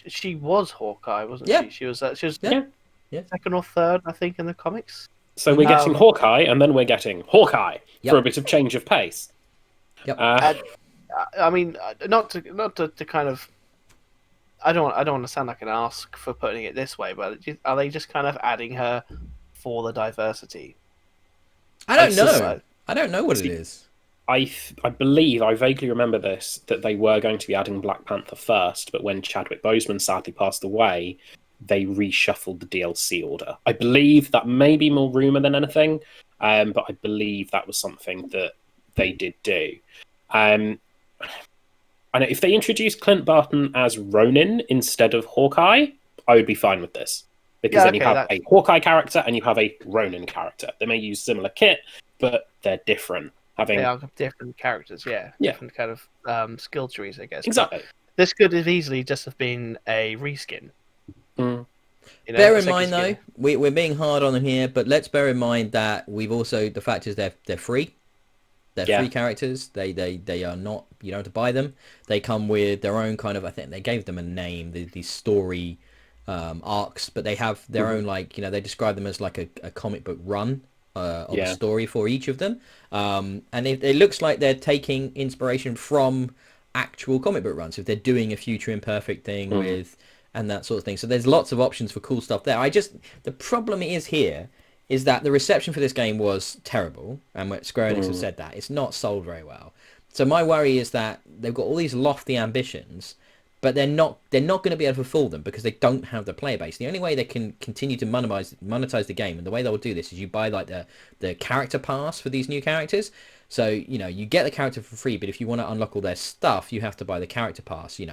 She was Hawkeye, wasn't she? She was second or third, I think, in the comics. So we're getting Hawkeye, and then we're getting Hawkeye for a bit of change of pace. Yep. I mean, not to kind of. I don't want to sound like an ask for putting it this way, but are they just kind of adding her for the diversity? I don't know. I don't know what it is. I believe, I vaguely remember this, that they were going to be adding Black Panther first, but when Chadwick Boseman sadly passed away, they reshuffled the DLC order. I believe that may be more rumour than anything, but I believe that was something that they did do. And if they introduced Clint Barton as Ronin instead of Hawkeye, I would be fine with this. Because then you have a Hawkeye character and you have a Ronin character. They may use similar kit, but they're different. They are different characters, different kind of skill trees, I guess. Exactly. But this could have easily just have been a reskin. Bear in mind, though, we're being hard on them here, but let's bear in mind that we've also, the fact is they're free. They're free characters. They are not, you don't have to buy them. They come with their own kind of, I think they gave them a name, these story arcs, but they have their own, like, they describe them as like a comic book run. Of a story for each of them, and it looks like they're taking inspiration from actual comic book runs. If they're doing a Future Imperfect thing with and that sort of thing, so there's lots of options for cool stuff there. The problem is that the reception for this game was terrible, and Square Enix have said that it's not sold very well. So my worry is that they've got all these lofty ambitions, but they're not going to be able to fulfill them because they don't have the player base. The only way they can continue to monetize the game, and the way they'll do this, is you buy like the character pass for these new characters. So you get the character for free, but if you want to unlock all their stuff, you have to buy the character pass. And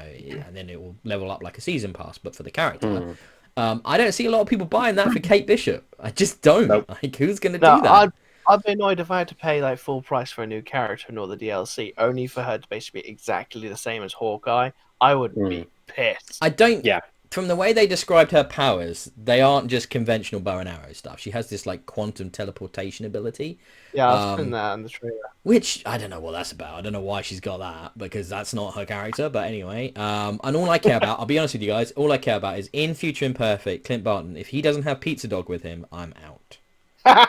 then it will level up like a season pass, but for the character. I don't see a lot of people buying that for Kate Bishop. I just don't. Nope. Like, who's going to do that? I'd be annoyed if I had to pay like full price for a new character and all the DLC, only for her to basically be exactly the same as Hawkeye. I would be pissed. I don't. Yeah. From the way they described her powers, they aren't just conventional bow and arrow stuff. She has this like quantum teleportation ability. Yeah, I've seen that in the trailer. Which I don't know what that's about. I don't know why she's got that, because that's not her character. But anyway, and all I care about, I'll be honest with you guys, all I care about is in Future Imperfect, Clint Barton. If he doesn't have Pizza Dog with him, I'm out.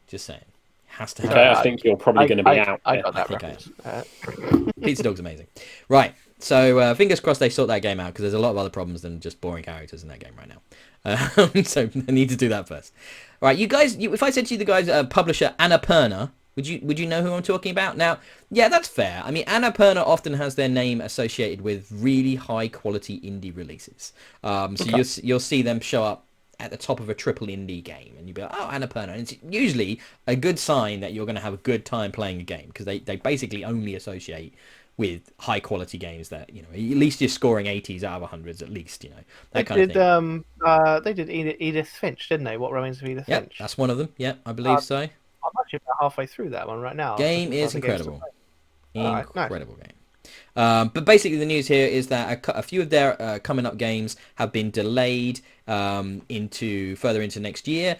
Just saying. Has to have. Okay, I think you're probably going to be out. I got that reference. Pizza Dog's amazing. Right. So fingers crossed they sort that game out, because there's a lot of other problems than just boring characters in that game right now. So they need to do that first. All right, you guys. If I said to you, the guys, publisher Annapurna, would you know who I'm talking about? Now, yeah, that's fair. I mean, Annapurna often has their name associated with really high quality indie releases. So you'll see them show up at the top of a triple indie game, and you'll be like, oh, Annapurna. And it's usually a good sign that you're going to have a good time playing a game, because they basically only associate with high quality games that, at least you're scoring 80s out of 100s at least, that kind of thing. They did Edith Finch, didn't they? What Remains of Edith Finch? That's one of them. Yeah, I believe so. I'm actually about halfway through that one right now. Game is incredible. Incredible game. But basically the news here is that a few of their coming up games have been delayed further into next year.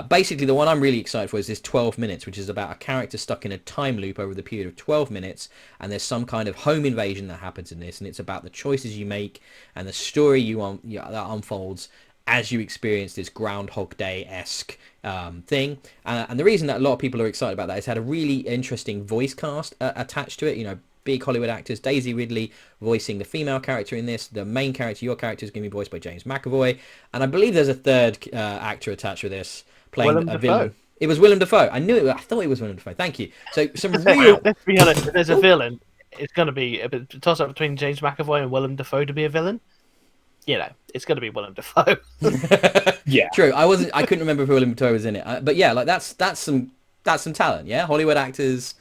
Basically the one I'm really excited for is this 12 minutes, which is about a character stuck in a time loop over the period of 12 minutes, and there's some kind of home invasion that happens in this, and it's about the choices you make and the story that unfolds as you experience this Groundhog Day-esque thing. And the reason that a lot of people are excited about that is it had a really interesting voice cast attached to it. Big Hollywood actors. Daisy Ridley voicing the female character in this. The main character, your character, is going to be voiced by James McAvoy. And I believe there's a third actor attached with this, playing a villain. It was Willem Dafoe. I thought it was Willem Dafoe. Thank you. So some real... Let's be honest, if there's a villain, it's going to be a toss-up between James McAvoy and Willem Dafoe to be a villain. It's going to be Willem Dafoe. Yeah. True. I couldn't remember if Willem Dafoe was in it. But yeah, like that's some talent, yeah? Hollywood actors...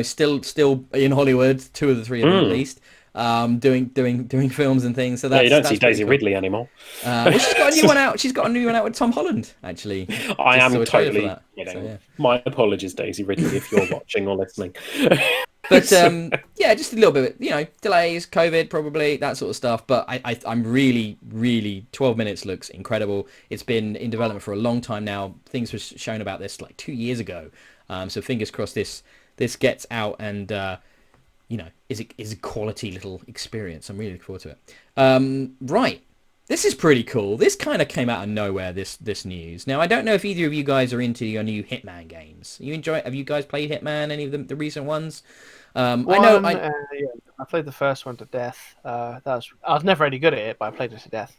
still in Hollywood, 2 of the 3 of them at least, doing films and things. So you don't see Daisy Ridley anymore. Well, she's got a new one out. She's got a new one out with Tom Holland, actually. I am totally kidding. So, yeah. My apologies, Daisy Ridley, if you're watching or listening. But yeah, just a little bit, delays, COVID, probably that sort of stuff. But I'm really 12 minutes looks incredible. It's been in development for a long time now. Things were shown about this like 2 years ago. So fingers crossed this gets out and, is a quality little experience. I'm really looking forward to it. Right. This is pretty cool. This kind of came out of nowhere, this news. Now, I don't know if either of you guys are into your new Hitman games. Have you guys played Hitman, any of the recent ones? I played the first one to death. I was never any good at it, but I played it to death.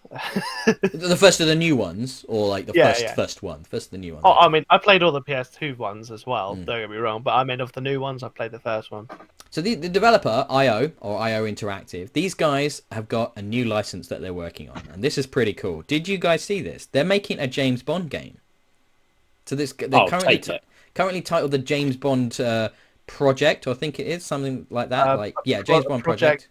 The first of the new ones, or like the first one, first of the new ones? Oh, I mean, I played all the PS2 ones as well. Don't get me wrong, but I mean, of the new ones, I played the first one. So the developer IO Interactive, these guys have got a new license that they're working on, and this is pretty cool. Did you guys see this? They're making a James Bond game. So they're currently titled the James Bond Project, or I think it is something like that. James Bond Project.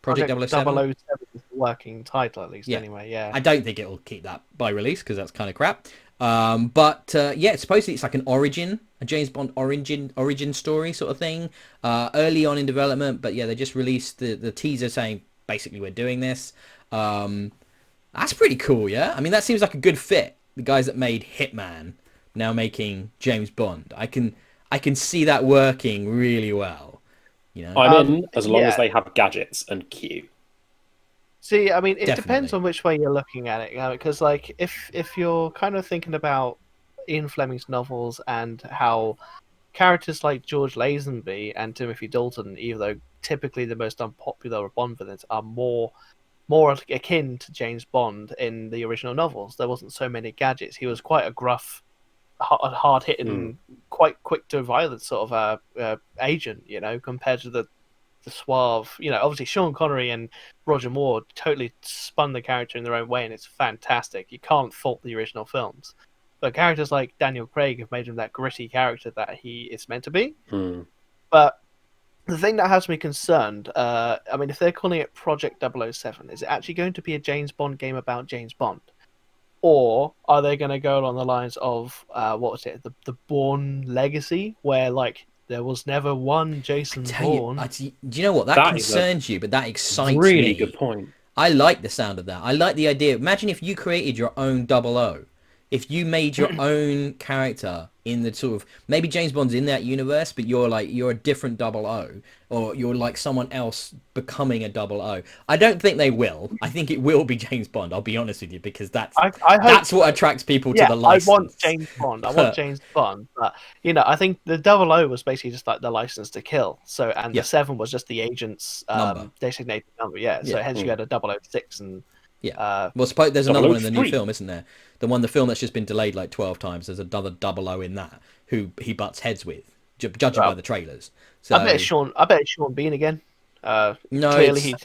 Project 007 is the working title, at least. Anyway, yeah. I don't think it'll keep that by release, because that's kind of crap. But supposedly it's like a James Bond origin story sort of thing, early on in development. But yeah, they just released the teaser saying basically we're doing this. That's pretty cool, yeah. I mean, that seems like a good fit. The guys that made Hitman now making James Bond. I can see that working really well. I'm in as long as they have gadgets and Q. See, I mean, it depends on which way you're looking at it, because like if you're kind of thinking about Ian Fleming's novels and how characters like George Lazenby and Timothy Dalton, even though typically the most unpopular Bond villains, are more akin to James Bond in the original novels. There wasn't so many gadgets. He was quite a gruff, hard-hitting, quite quick to violence sort of agent, compared to the suave, obviously Sean Connery and Roger Moore totally spun the character in their own way, and it's fantastic. You can't fault the original films. But characters like Daniel Craig have made him that gritty character that he is meant to be. But the thing that has me concerned, I mean, if they're calling it Project 007, is it actually going to be a James Bond game about James Bond? Or are they going to go along the lines of, what was it, the Bourne Legacy, where, like, there was never one Jason Bourne? Do you know what? That concerns you, but that excites me. Really good point. I like the sound of that. I like the idea. Imagine if you created your own 00. if you made your own character in the sort of, maybe James Bond's in that universe, but you're a different 00, or you're like someone else becoming a 00. I don't think they will. I think it will be James Bond. I'll be honest with you, because that's what attracts people to the license. I want James Bond. I want James Bond. But I think the 00 was basically just like the license to kill. So the 7 was just the agent's designated number. Yeah. So hence you had a 006 and. Yeah. Well, suppose there's another one in the new film, isn't there? The film that's just been delayed like 12 times. There's another 00 in that who he butts heads with, judging by the trailers. So I bet it's Sean Bean again. No, clearly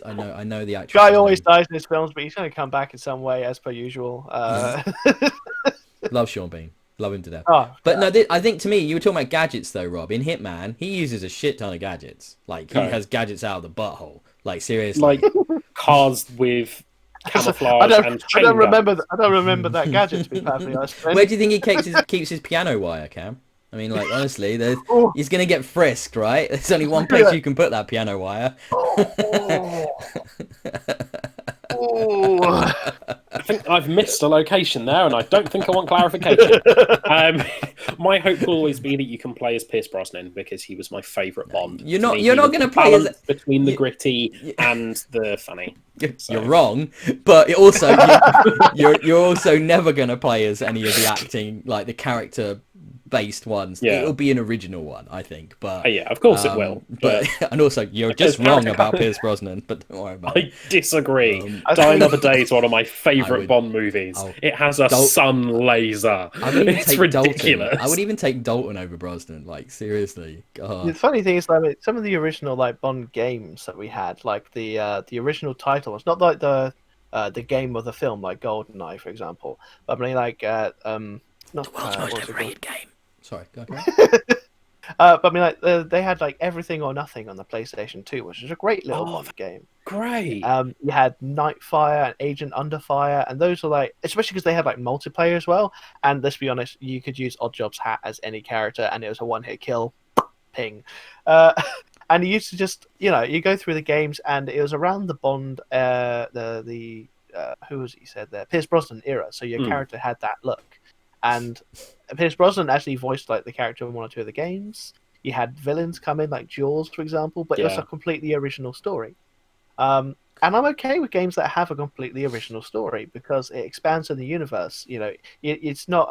I know the actor. Guy always dies in his films, but he's going to come back in some way as per usual. Love Sean Bean. Love him to death. But no, I think to me, you were talking about gadgets though, Rob. In Hitman, he uses a shit ton of gadgets. Like he has gadgets out of the butthole. Like seriously, like cars with camouflage and chain I don't remember that gadget, to be perfectly honest. Where do you think he keeps his piano wire, Cam? I mean, like honestly, he's gonna get frisked, right? There's only one place you can put that piano wire. I think I've missed a location there, and I don't think I want clarification. My hope will always be that you can play as Pierce Brosnan, because he was my favourite Bond. You're not going to play as between the gritty and the funny. So. You're wrong, but also you're also never going to play as any of the acting, like the character based ones. It'll be an original one, I think. But yeah, of course it will. But and also you're just wrong about Pierce Brosnan. But don't worry about it. I disagree. Die Another Day is one of my favourite Bond movies. It has a sun laser. It's ridiculous. I would even take Dalton over Brosnan. Like seriously. God. The funny thing is, like some of the original like Bond games that we had, like the original title, it's not like the game of the film, like GoldenEye, for example. But I mean, like not the world's most overrated game. Sorry, go ahead. But I mean, like they had like Everything or Nothing on the PlayStation 2, which is a great little game. Great. You had Nightfire and Agent Underfire, and those were like, especially because they had like multiplayer as well. And let's be honest, you could use Oddjob's hat as any character, and it was a one-hit kill. Ping. And you used to just, you go through the games, and it was around the Bond, who was it you said there? Pierce Brosnan era. So your character had that look. And Pierce Brosnan actually voiced like the character in one or two of the games. You had villains come in, like Jaws, for example, but it was a completely original story. And I'm okay with games that have a completely original story, because it expands on the universe. It's not,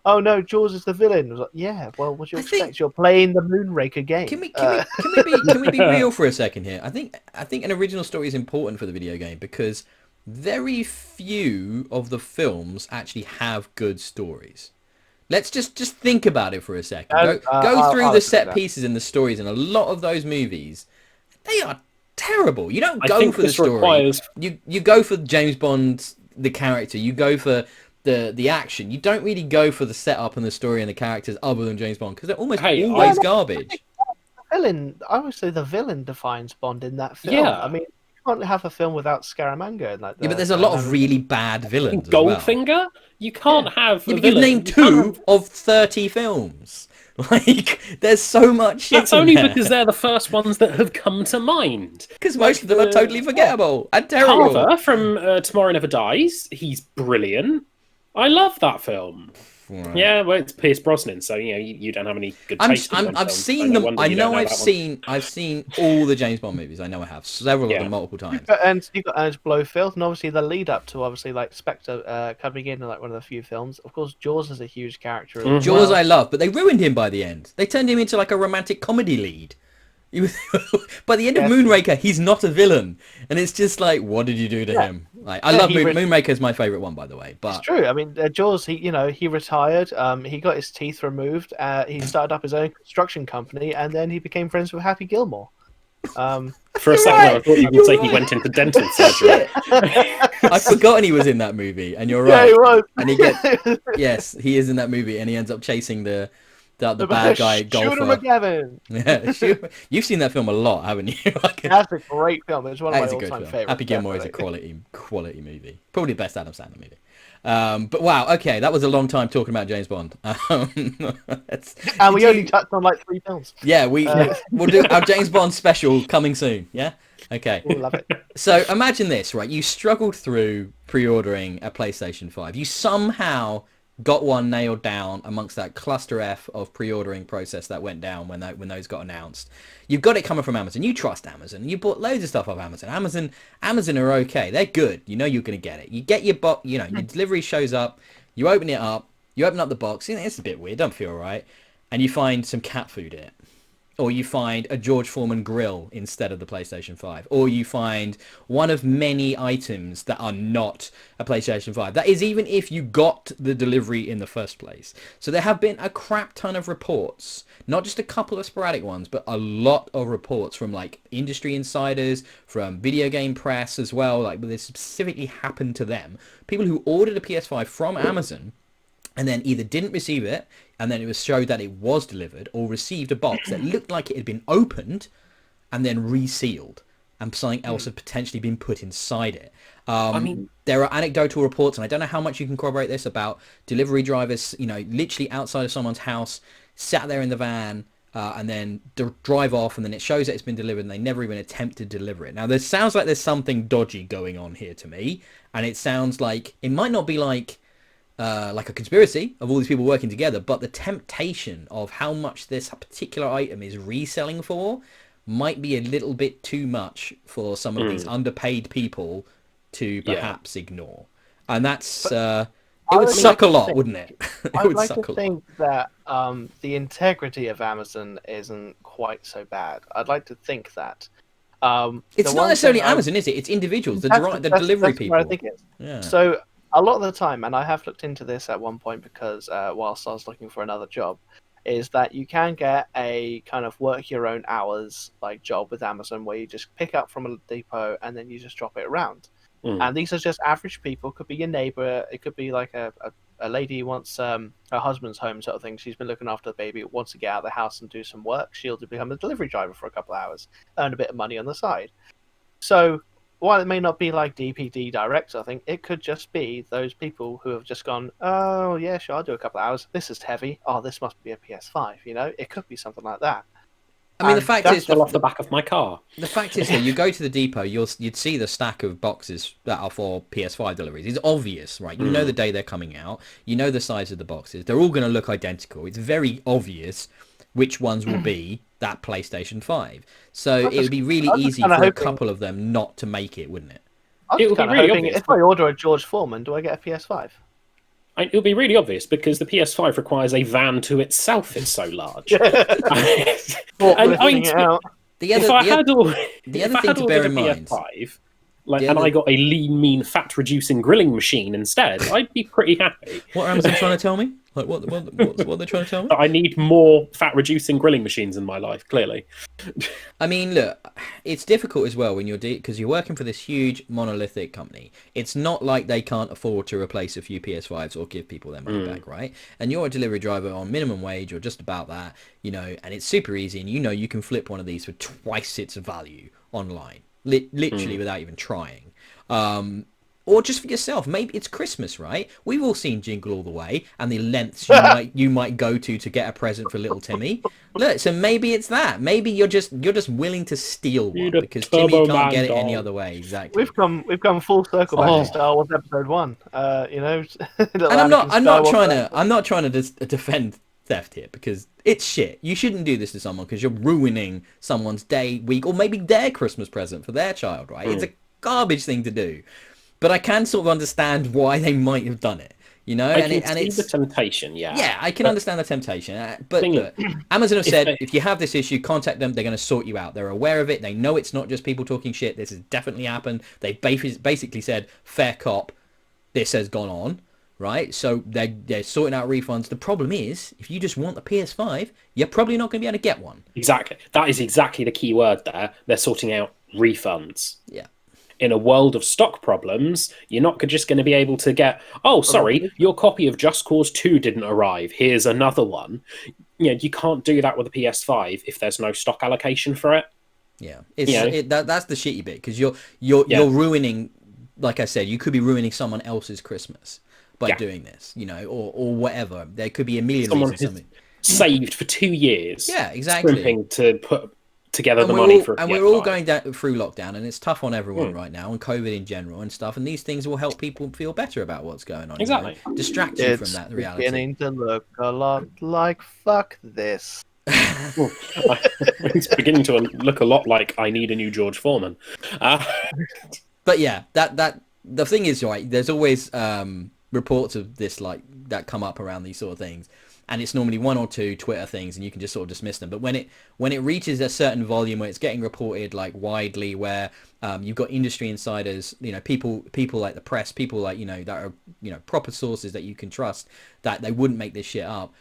oh no, Jaws is the villain. It was like, yeah, well, what do you expect? You're playing the Moonraker game. Can we be real for a second here? I think an original story is important for the video game, because very few of the films actually have good stories. Let's just think about it for a second. Go through the set pieces and the stories, and a lot of those movies, they are terrible. You don't go for the story. You go for James Bond, the character. You go for the action. You don't really go for the setup and the story and the characters, other than James Bond, because they're almost always garbage. I would say the villain defines Bond in that film. Yeah. I mean, can't have a film without Scaramanga. Like but there's a lot of really bad villains. Goldfinger? Well. You can't have. But you've named 2 of 30 films. Like, there's so much shit. That's only because they're the first ones that have come to mind. Because most of them are totally forgettable and terrible. Carver from Tomorrow Never Dies, he's brilliant. I love that film. Right. Yeah, well, it's Pierce Brosnan, so you don't have any good taste. I've seen them. I know I've seen all the James Bond movies. I know I have several of them multiple times. And you've got Ernest Blofeld, and obviously the lead up to like Spectre coming in like one of the few films. Of course, Jaws is a huge character. Mm-hmm. Jaws I love, but they ruined him by the end. They turned him into like a romantic comedy lead. By the end of Moonraker, he's not a villain, and it's just like, what did you do to him? Like, I love Moonraker is my favorite one, by the way. But it's true. I mean, Jaws, he retired. He got his teeth removed. He started up his own construction company, and then he became friends with Happy Gilmore. For a second, I thought you would say he went into dental surgery. I've forgotten he was in that movie, and you're right. Yeah, he was. And he is in that movie, and he ends up chasing the bad guy golfer. Shooter McGavin. Yeah, you've seen that film a lot, haven't you? That's a great film. It's one of my all-time favorites. Happy Gilmore is a quality movie. Probably the best Adam Sandler movie. But wow, okay, that was a long time talking about James Bond. And we only touched on like 3 films. Yeah, we'll do our James Bond special coming soon. Yeah. Okay. We'll love it. So imagine this, right? You struggled through pre-ordering a PlayStation 5. You somehow got one nailed down amongst that cluster F of pre-ordering process that went down when those got announced. You've got it coming from Amazon. You trust Amazon. You bought loads of stuff off Amazon. Amazon are okay. They're good. You know you're going to get it. You get your box, you know, your delivery shows up. You open it up. You open up the box. It's a bit weird. Don't feel right. And you find some cat food in it. Or you find a George Foreman grill instead of the PlayStation 5. Or you find one of many items that are not a PlayStation 5. That is even if you got the delivery in the first place. So there have been a crap ton of reports. Not just a couple of sporadic ones, but a lot of reports from like industry insiders, from video game press as well. Like this specifically happened to them. People who ordered a PS5 from Amazon and then either didn't receive it, and then it was showed that it was delivered, or received a box that looked like it had been opened and then resealed, and something else had potentially been put inside it. I mean, there are anecdotal reports, and I don't know how much you can corroborate this, about delivery drivers, you know, literally outside of someone's house, sat there in the van, and then drive off, and then it shows that it's been delivered, and they never even attempted to deliver it. Now, there sounds like there's something dodgy going on here to me, and it sounds like it might not be like a conspiracy of all these people working together, but the temptation of how much this particular item is reselling for might be a little bit too much for some of these underpaid people to perhaps ignore. And that's it would suck a lot, wouldn't it? I'd like to think that the integrity of Amazon isn't quite so bad. I'd like to think that. It's not necessarily Amazon, is it? It's individuals, the delivery people. I think it is. Yeah. So a lot of the time, and I have looked into this at one point because whilst I was looking for another job, is that you can get a kind of work your own hours like job with Amazon where you just pick up from a depot and then you just drop it around. And these are just average people. Could be your neighbor. It could be like a lady who wants her husband's home sort of thing. She's been looking after the baby, wants to get out of the house and do some work. She'll become a delivery driver for a couple of hours, earn a bit of money on the side. So while it may not be like DPD direct, I think it could just be those people who have just gone, oh yeah, sure, I'll do a couple of hours. This is heavy. Oh, this must be a PS5. You know, it could be something like that. I mean, the fact is, off the back of my car. The fact is that you go to the depot, you'd see the stack of boxes that are for PS5 deliveries. It's obvious, right? You know the day they're coming out. You know the size of the boxes. They're all going to look identical. It's very obvious which ones will be that PlayStation 5. So it would be really easy for a couple of them not to make it, wouldn't it? It would be really obvious. If I order a George Foreman, do I get a PS5? It would be really obvious because the PS5 requires a van to itself. It's so large. The other thing to bear in mind, PS5, and I got a lean, mean, fat-reducing grilling machine instead, I'd be pretty happy. What are Amazon trying to tell me? Like what are they trying to tell me? I need more fat-reducing grilling machines in my life, clearly. I mean, look, it's difficult as well when because you're working for this huge monolithic company. It's not like they can't afford to replace a few PS5s or give people their money back, right? And you're a delivery driver on minimum wage or just about that, you know, and it's super easy, and you know you can flip one of these for twice its value online, literally without even trying. Or just for yourself. Maybe it's Christmas, right? We've all seen Jingle All the Way and the lengths you might go to get a present for little Timmy. Look, so maybe it's that. Maybe you're just willing to steal one because Timmy can't get it any other way. Exactly. We've come full circle back to Star Wars Episode 1. You know, and I'm not trying to defend theft here because it's shit. You shouldn't do this to someone because you're ruining someone's day, week, or maybe their Christmas present for their child, right? It's a garbage thing to do. But I can sort of understand why they might have done it, you know? It's the temptation, yeah. Yeah, I can understand the temptation. But look, Amazon have said, if you have this issue, contact them. They're going to sort you out. They're aware of it. They know it's not just people talking shit. This has definitely happened. They basically said, fair cop, this has gone on, right? So they're sorting out refunds. The problem is, if you just want the PS5, you're probably not going to be able to get one. Exactly. That is exactly the key word there. They're sorting out refunds. Yeah. In a world of stock problems, you're not just going to be able to get, oh, sorry, your copy of Just Cause 2 didn't arrive. Here's another one. You know, you can't do that with a PS5 if there's no stock allocation for it. Yeah, that's the shitty bit because you're ruining, like I said, you could be ruining someone else's Christmas by doing this, you know, or whatever. There could be a million reasons. Something saved for 2 years. Yeah, exactly. Scrimping to to gather the money for. And we're all going through lockdown, and it's tough on everyone right now, and COVID in general and stuff. And these things will help people feel better about what's going on. Exactly, distract you from that reality. It's beginning to look a lot like fuck this. It's beginning to look a lot like I need a new George Foreman. But yeah, that the thing is, right, there's always reports of this like that come up around these sort of things, and it's normally one or two Twitter things, and you can just sort of dismiss them. But when it reaches a certain volume where it's getting reported like widely, where you've got industry insiders, people like the press, people like that are proper sources that you can trust, that they wouldn't make this shit up.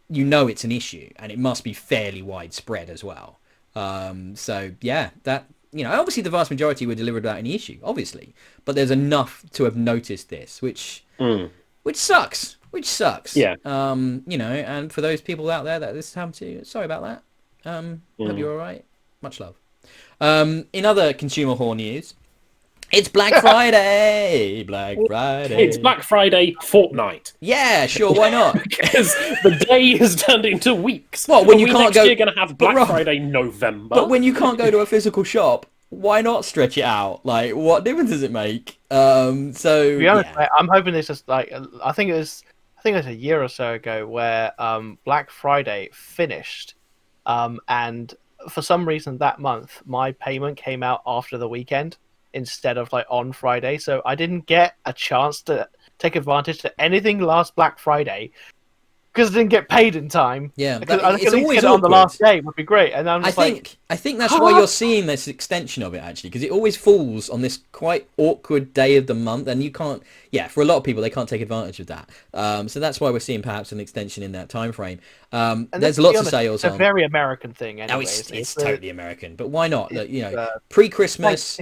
It's an issue, and it must be fairly widespread as well. So yeah, that obviously the vast majority were delivered without any issue, obviously, but there's enough to have noticed this, which sucks. Yeah. And for those people out there that this happened to, sorry about that. Hope you're all right. Much love. In other consumer whore news, it's Black Friday. It's Black Friday fortnight. Yeah, sure, why not? Because the day has turned into weeks. Well, when you can't go, you're going to have Black Friday November. But when you can't go to a physical shop, why not stretch it out? Like, what difference does it make? So to be honest, I'm hoping this is like I think it was a year or so ago where Black Friday finished, and for some reason that month my payment came out after the weekend instead of like on Friday, so I didn't get a chance to take advantage to anything last Black Friday because I didn't get paid in time. Yeah, it's always on the last day would be great. And I'm just I think that's why you're seeing this extension of it actually, because it always falls on this quite awkward day of the month, and you can't. Yeah, for a lot of people they can't take advantage of that. So that's why we're seeing perhaps an extension in that time frame. There's lots of sales. It's a very American thing. Anyway. No, it's totally American, but why not? Pre-Christmas.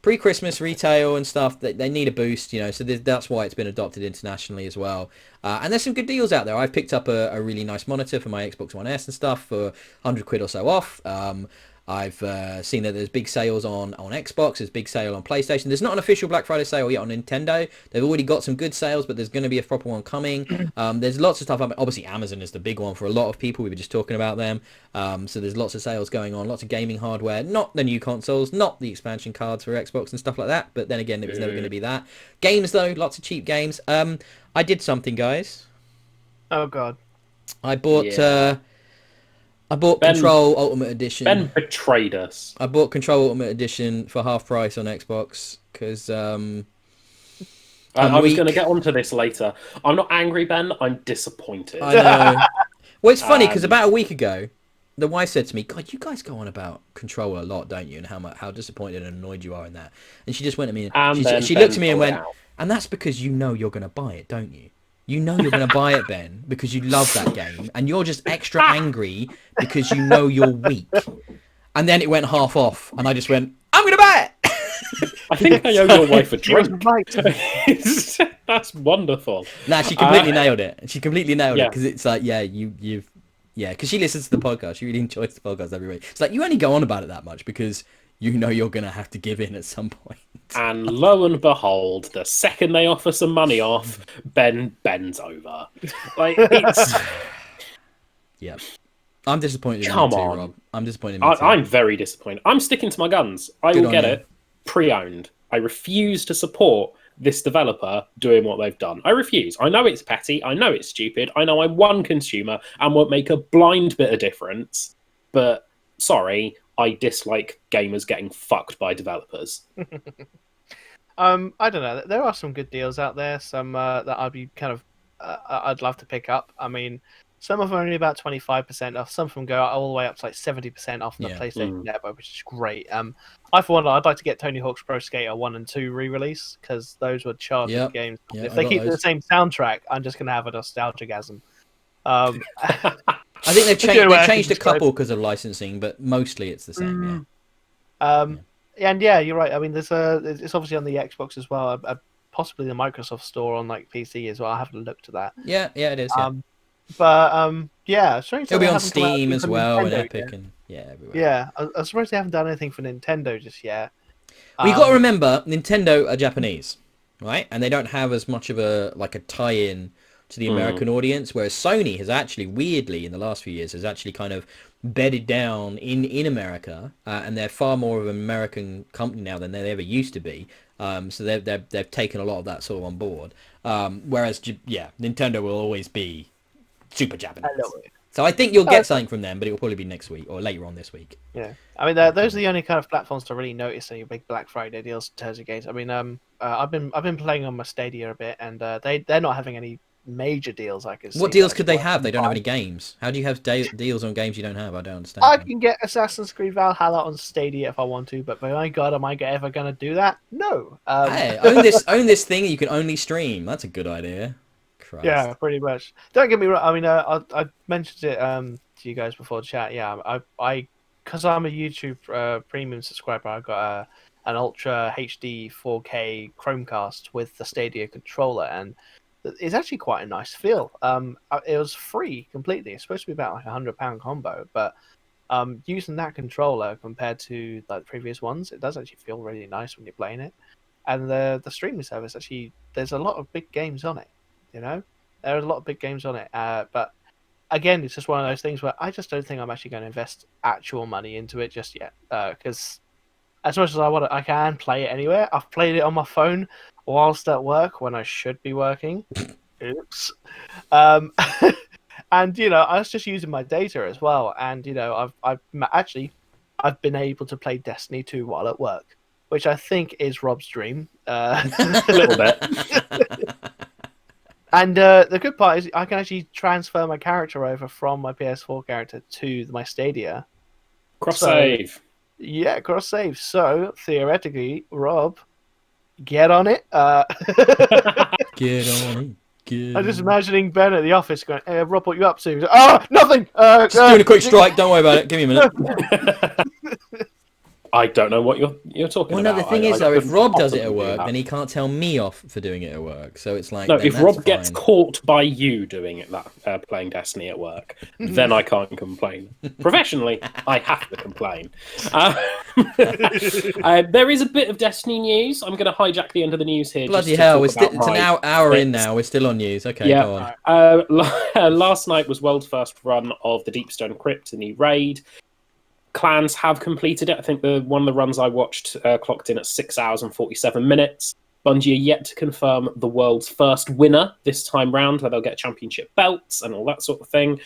Pre-Christmas retail and stuff, they need a boost, so that's why it's been adopted internationally as well. And there's some good deals out there. I've picked up a really nice monitor for my Xbox One S and stuff for £100 or so off. I've seen that there's big sales on Xbox, there's big sale on PlayStation. There's not an official Black Friday sale yet on Nintendo. They've already got some good sales, but there's going to be a proper one coming. There's lots of stuff. Obviously, Amazon is the big one for a lot of people. We were just talking about them. So there's lots of sales going on, lots of gaming hardware, not the new consoles, not the expansion cards for Xbox and stuff like that. But then again, it was never going to be that. Games, though, lots of cheap games. I did something, guys. Oh, God. I bought... I bought Control Ultimate Edition. Ben betrayed us. I bought Control Ultimate Edition for half price on Xbox because I was going to get onto this later. I'm not angry, Ben. I'm disappointed. I know. Well, it's funny because about a week ago, the wife said to me, "God, you guys go on about Control a lot, don't you? And how disappointed and annoyed you are in that." And she just went at me and she looked at me and went, "And that's because you know you're going to buy it, don't you? You know you're going to buy it, Ben, because you love that game, and you're just extra angry because you know you're weak." And then it went half off, and I just went, "I'm going to buy it." I think I owe your wife a drink. That's wonderful. Nah, she completely nailed it. She completely nailed it because it's like, because she listens to the podcast. She really enjoys the podcast every week. It's like, you only go on about it that much because you know you're going to have to give in at some point. And lo and behold, the second they offer some money off, Ben bends over. Like, it's... Yeah. I'm disappointed in you too, Rob. I'm disappointed in you too. I'm very disappointed. I'm sticking to my guns. I will get it pre-owned. I refuse to support this developer doing what they've done. I refuse. I know it's petty. I know it's stupid. I know I'm one consumer and won't make a blind bit of difference. But, sorry... I dislike gamers getting fucked by developers. I don't know. There are some good deals out there. Some that I'd be kind of, I'd love to pick up. I mean, some of them are only about 25% off. Some of them go all the way up to like 70% off on the PlayStation Network, which is great. I for one, I'd like to get Tony Hawk's Pro Skater 1 and 2 re-release because those were charted games. Yeah, if they keep the same soundtrack, I'm just gonna have a nostalgia-gasm. I think they've changed a couple because of licensing, but mostly it's the same. And you're right. I mean, it's obviously on the Xbox as well, possibly the Microsoft Store on like PC as well. I haven't looked at that. Yeah, it is. Strange. It'll be on Steam as well and Epic and everywhere. Yeah, I'm surprised they haven't done anything for Nintendo just yet. We got to remember, Nintendo are Japanese, right? And they don't have as much of a tie-in to the American audience, whereas Sony has actually, weirdly, in the last few years, has actually kind of bedded down in America, and they're far more of an American company now than they ever used to be. So they've taken a lot of that sort of on board. Whereas, Nintendo will always be super Japanese. So I think you'll get something from them, but it will probably be next week or later on this week. Yeah, I mean, those are the only kind of platforms to really notice any big Black Friday deals in terms of games. I mean, I've been playing on my Stadia a bit, and they're not having any major deals. I can see. What deals could they have? They don't have any games. How do you have deals on games you don't have? I don't understand. I can get Assassin's Creed Valhalla on Stadia if I want to, but my God, am I ever going to do that? No. Hey, own this thing you can only stream. That's a good idea. Christ. Yeah, pretty much. Don't get me wrong. I mean, I mentioned it to you guys before the chat. Yeah, I because I'm a YouTube premium subscriber, I got an Ultra HD 4K Chromecast with the Stadia controller, and it's actually quite a nice feel. It was free completely. It's supposed to be about like £100 combo, but using that controller compared to like the previous ones, it does actually feel really nice when you're playing it. And the streaming service actually, there's a lot of big games on it. You know, there are a lot of big games on it, but again, it's just one of those things where I just don't think I'm actually going to invest actual money into it just yet. Because as much as I want, I can play it anywhere. I've played it on my phone whilst at work when I should be working. Oops. And I was just using my data as well. And I've been able to play Destiny 2 while at work, which I think is Rob's dream. A little bit. And the good part is I can actually transfer my character over from my PS4 character to my Stadia. Cross-save. Yeah, cross-save. So, theoretically, Rob, get on it. Get on it. I'm just imagining Ben at the office going, hey, Rob, what you up to? Oh, nothing! Just doing a quick strike, don't worry about it. Give me a minute. I don't know what you're talking about. Well, no, the thing is, though, if Rob does it at work, then he can't tell me off for doing it at work. So it's like... No, if Rob gets caught by you doing it, playing Destiny at work, then I can't complain. Professionally, I have to complain. There is a bit of Destiny news. I'm going to hijack the end of the news here. Bloody hell, it's an hour in now. We're still on news. Okay, yeah. Go on. Last night was world's first run of the Deepstone Crypt, the new raid. Clans have completed it. I think one of the runs I watched clocked in at 6 hours and 47 minutes. Bungie are yet to confirm the world's first winner this time round, where they'll get championship belts and all that sort of thing.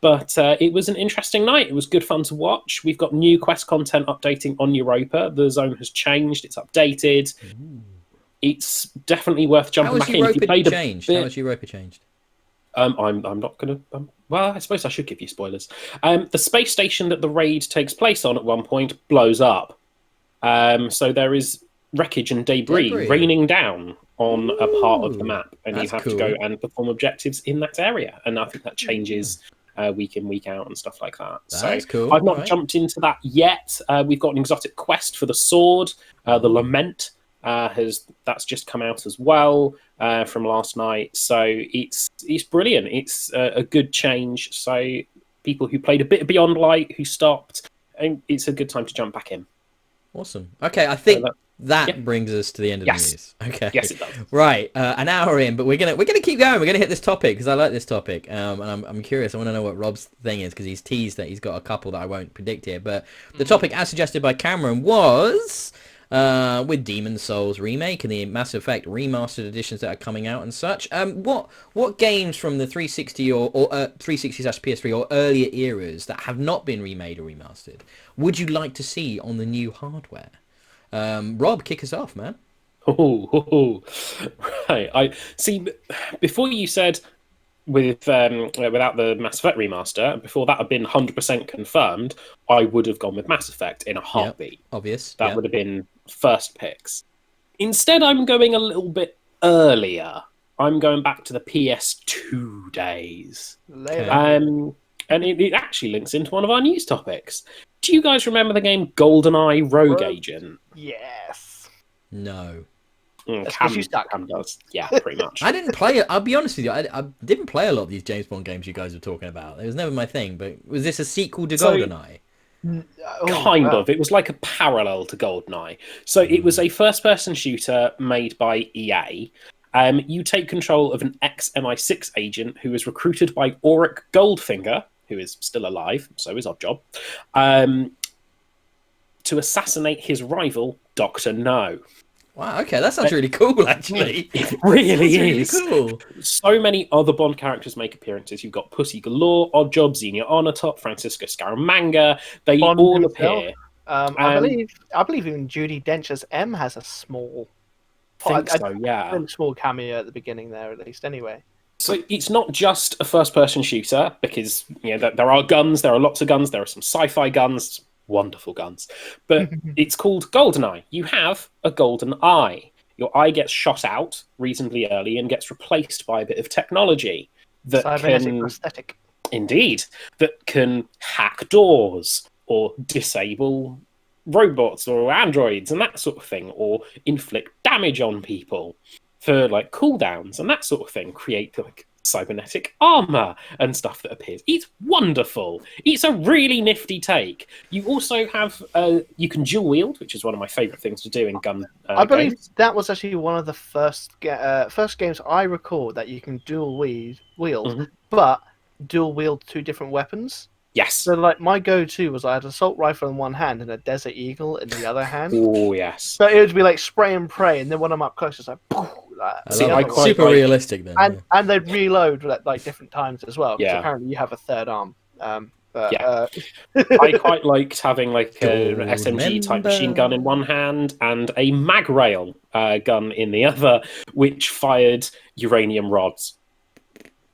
But it was an interesting night. It was good fun to watch. We've got new quest content updating on Europa. The zone has changed. It's updated. Ooh. It's definitely worth jumping back in. How has Europa changed? I'm not going to... well, I suppose I should give you spoilers. The space station that the raid takes place on at one point blows up. So there is wreckage and debris raining down on a part of the map. And you have to go and perform objectives in that area. And I think that changes week in, week out and stuff like that. That's cool. I've not jumped into that yet. We've got an exotic quest for the sword, the Lament. That's just come out as well from last night, so it's brilliant. It's a good change. So people who played a bit of Beyond Light, who stopped, and it's a good time to jump back in. Awesome. Okay, I think that brings us to the end of the news. Okay. Yes, it does. Right, an hour in, but we're gonna keep going. We're gonna hit this topic because I like this topic, and I'm curious. I want to know what Rob's thing is because he's teased that he's got a couple that I won't predict here. But the topic, as suggested by Cameron, was. With Demon's Souls remake and the Mass Effect remastered editions that are coming out and such. What games from the 360 or 360/PS3 or earlier eras that have not been remade or remastered would you like to see on the new hardware? Rob, kick us off, man. Right. I see. Before you said without the Mass Effect remaster, before that had been 100% confirmed, I would have gone with Mass Effect in a heartbeat. Yep, obvious. That would have been first picks. Instead, I'm going a little bit earlier. I'm going back to the PS2 days. And it actually links into one of our news topics. Do you guys remember the game GoldenEye Rogue Agent? Yes. No. Cam does. Yeah, pretty much. I didn't play it. I'll be honest with you. I didn't play a lot of these James Bond games you guys were talking about. It was never my thing. But was this a sequel to GoldenEye? Kind of. It was like a parallel to GoldenEye. So it was a first-person shooter made by EA. You take control of an ex-MI6 agent who is recruited by Auric Goldfinger, who is still alive, so is Oddjob, to assassinate his rival, Dr. No. Wow, okay, that sounds really cool, actually. It really is. Really cool. So many other Bond characters make appearances. You've got Pussy Galore, Oddjob, Xenia Onatop, Francisco Scaramanga. They Bond all himself. appear. I believe even Judi Dench's M has a small, yeah, small cameo at the beginning there, at least. Anyway, so it's not just a first-person shooter because there are guns, there are lots of guns, there are some sci-fi guns, wonderful guns, but it's called GoldenEye. You have a golden eye. Your eye gets shot out reasonably early and gets replaced by a bit of technology that cybernetic prosthetic. Indeed, that can hack doors or disable robots or androids and that sort of thing, or inflict damage on people for like cooldowns and that sort of thing, create like cybernetic armor and stuff that appears. It's wonderful. It's a really nifty take. You also have you can dual wield, which is one of my favorite things to do in gun I believe games. that was actually one of the first games I recall that you can dual wield, but dual wield 2 different weapons. Yes. So like my go-to was I had an assault rifle in one hand and a Desert Eagle in the other hand. Oh yes. So it would be like spray and pray, and then when I'm up close, it's like, super realistic then. And they'd reload at like different times as well. Yeah. Apparently you have a third arm. I quite liked having like an SMG type machine gun in one hand and a mag rail gun in the other, which fired uranium rods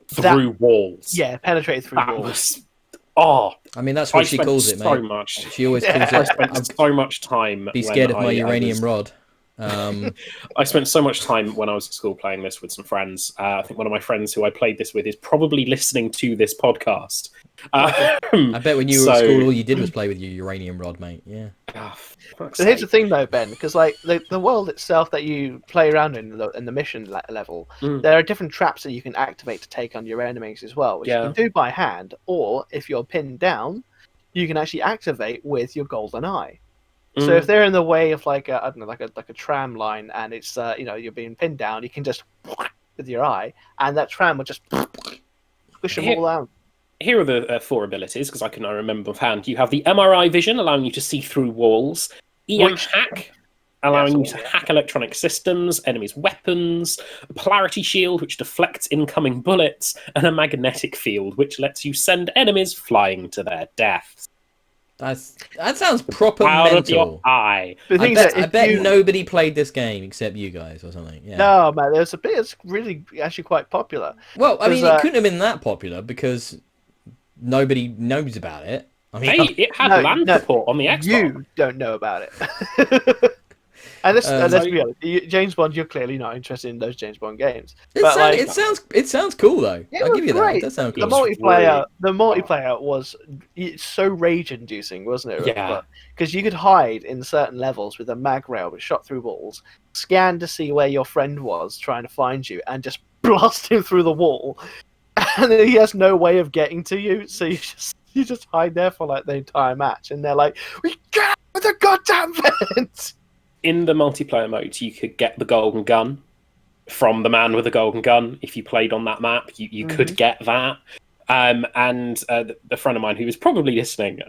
through walls. Yeah, penetrated through walls. I mean, that's what she calls it, mate. She always calls it. I spent so much time. Be scared of my uranium rod. I spent so much time when I was at school playing this with some friends. I think one of my friends who I played this with is probably listening to this podcast. I bet when you were at school, all you did was play with your uranium rod, mate. Yeah. So here's the thing, though, Ben, because like the world itself that you play around in the mission level, there are different traps that you can activate to take on your enemies as well, which you can do by hand, or if you're pinned down, you can actually activate with your golden eye. So if they're in the way of like a tram line and it's you're being pinned down, you can just with your eye, and that tram will just push them all out. Here are the 4 abilities because I can remember offhand. You have the MRI vision, allowing you to see through walls. EM hack, allowing you to hack electronic systems, enemies' weapons. A polarity shield, which deflects incoming bullets, and a magnetic field, which lets you send enemies flying to their deaths. That sounds proper out mental. Of your eye. I bet nobody played this game except you guys or something. Yeah. No, man, it's really actually quite popular. Well, I mean, it couldn't have been that popular because nobody knows about it. I mean, it had land support on the Xbox. You don't know about it. And let's be honest, James Bond, you're clearly not interested in those James Bond games. It sounds cool though. I'll give you great. that. That sounds cool. The multiplayer was so rage-inducing, wasn't it? Yeah. Because you could hide in certain levels with a mag rail which shot through walls, scan to see where your friend was trying to find you, and just blast him through the wall. And then he has no way of getting to you, so you just hide there for like the entire match, and they're like, "We got the goddamn vent!" In the multiplayer mode, you could get the golden gun from the man with the golden gun. If you played on that map, you could get that. And the friend of mine who was probably listening,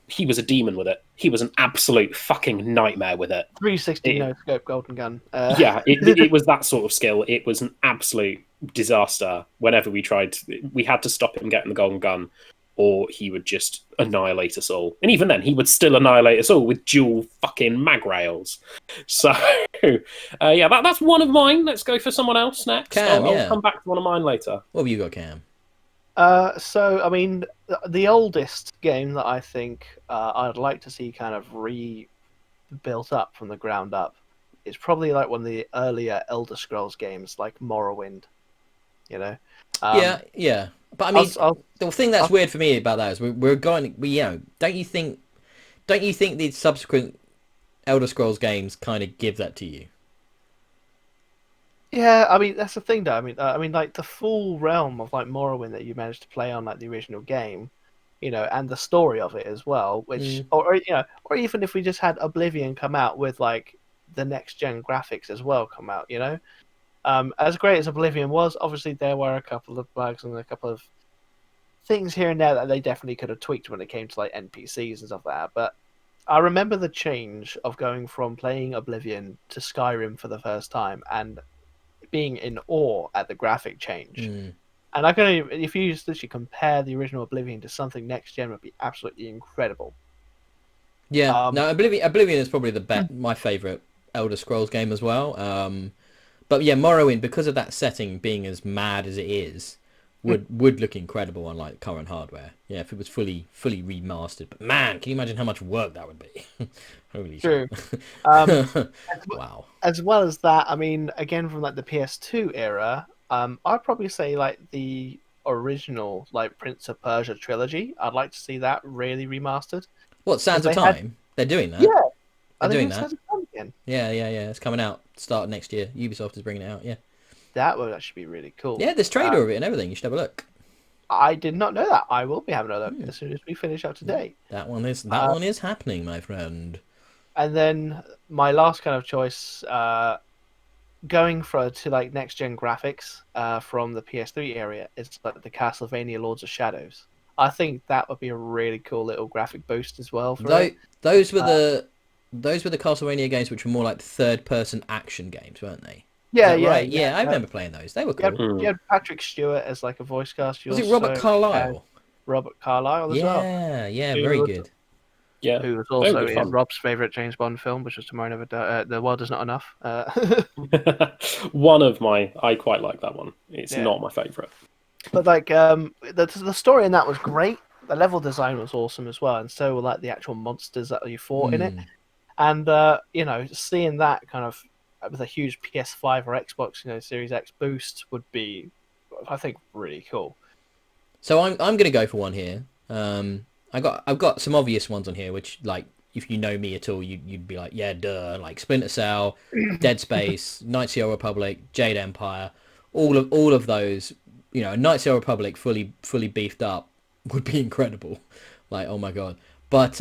he was a demon with it. He was an absolute fucking nightmare with it. 360 no-scope golden gun. Yeah, it was that sort of skill. It was an absolute disaster. Whenever we tried, we had to stop him getting the golden gun, or he would just annihilate us all. And even then, he would still annihilate us all with dual fucking mag rails. So, that's one of mine. Let's go for someone else next. Cam, I'll come back to one of mine later. What have you got, Cam? So, I mean, the oldest game that I think I'd like to see kind of rebuilt up from the ground up is probably like one of the earlier Elder Scrolls games, like Morrowind. You know? Yeah. But I mean, the thing that's weird for me about that is don't you think the subsequent Elder Scrolls games kind of give that to you? Yeah, I mean that's the thing, though. I mean, like the full realm of like Morrowind that you managed to play on like the original game, and the story of it as well. Which, or even if we just had Oblivion come out with like the next gen graphics as well come out. You know, as great as Oblivion was, obviously there were a couple of bugs and a couple of things here and there that they definitely could have tweaked when it came to like NPCs and stuff like that. But I remember the change of going from playing Oblivion to Skyrim for the first time and being in awe at the graphic change. And I can, if you just literally compare the original Oblivion to something next gen, would be absolutely incredible. Yeah, no, Oblivion is probably my favorite Elder Scrolls game as well. But yeah, Morrowind, because of that setting being as mad as it is, would look incredible on like current hardware. Yeah, if it was fully remastered. But man, can you imagine how much work that would be? Holy True. Wow. As well as that, I mean, again from like the PS2 era, I'd probably say like the original like Prince of Persia trilogy. I'd like to see that really remastered. What, Sands of Time? They're doing that. Yeah, they're doing that. Sands of Time again. Yeah. It's coming out start next year. Ubisoft is bringing it out. Yeah. That would actually be really cool. Yeah, there's trailer of it and everything. You should have a look. I did not know that. I will be having a look as soon as we finish up today. That one is happening, my friend. And then my last kind of choice, going to like next gen graphics from the PS3 area, is like the Castlevania Lords of Shadows. I think that would be a really cool little graphic boost as well. Those were the Castlevania games which were more like third person action games, weren't they? Yeah, right? Yeah, I remember playing those. They were cool. You had Patrick Stewart as like a voice cast. Was it Robert Carlyle? Robert Carlyle as well. Yeah, very good. Yeah, who was also in Rob's favourite James Bond film, which was Tomorrow Never The World Is Not Enough. One of I quite like that one. It's not my favourite. But like the story in that was great. The level design was awesome as well, and so were like the actual monsters that you fought in it. And seeing that kind of with a huge PS5 or Xbox, Series X boost would be, I think, really cool. So I'm going to go for one here. I've got some obvious ones on here, which like if you know me at all, you'd be like, yeah, duh, like Splinter Cell, Dead Space, Knights of the Old Republic, Jade Empire, all of those. Knights of the Old Republic fully beefed up would be incredible. Like, oh my god. But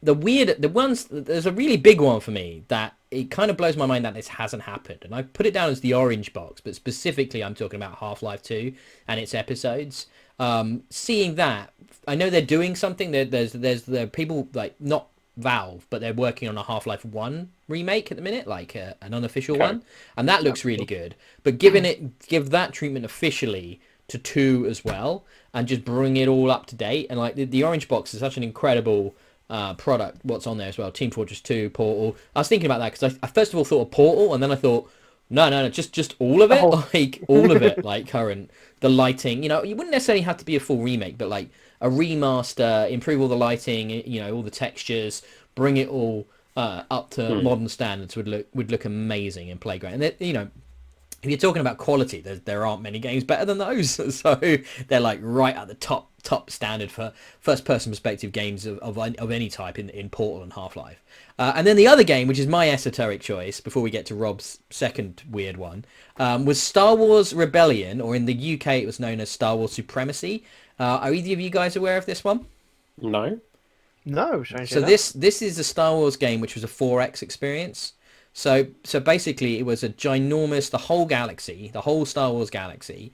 there's a really big one for me that it kind of blows my mind that this hasn't happened. And I put it down as the orange box, but specifically I'm talking about Half-Life 2 and its episodes. Seeing that, I know they're doing something. There are people, like, not Valve, but they're working on a Half-Life 1 remake at the minute, like an unofficial one. And that looks really good. But give that treatment officially to 2 as well, and just bring it all up to date. And like the orange box is such an incredible product. What's on there as well? Team Fortress 2, Portal. I was thinking about that because I first of all thought of Portal, and then I thought, no, just all of it, like all of it, like the lighting. You wouldn't necessarily have to be a full remake, but like a remaster, improve all the lighting, all the textures, bring it all up to modern standards would look amazing in Playground. And if you're talking about quality, there aren't many games better than those. So they're like right at the top standard for first-person perspective games of any type in Portal and Half-Life. And then the other game, which is my esoteric choice, before we get to Rob's second weird one, was Star Wars Rebellion, or in the UK it was known as Star Wars Supremacy. Are either of you guys aware of this one? No. No. So this is a Star Wars game which was a 4X experience. So basically it was a ginormous, the whole Star Wars galaxy,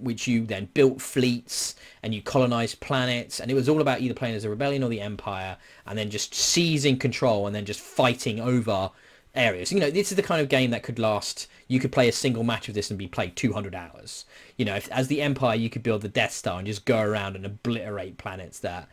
which you then built fleets and you colonized planets, and it was all about either playing as a rebellion or the Empire, and then just seizing control and then just fighting over areas. This is the kind of game that could last, you could play a single match of this and be played 200 hours. As the Empire, you could build the Death Star and just go around and obliterate planets that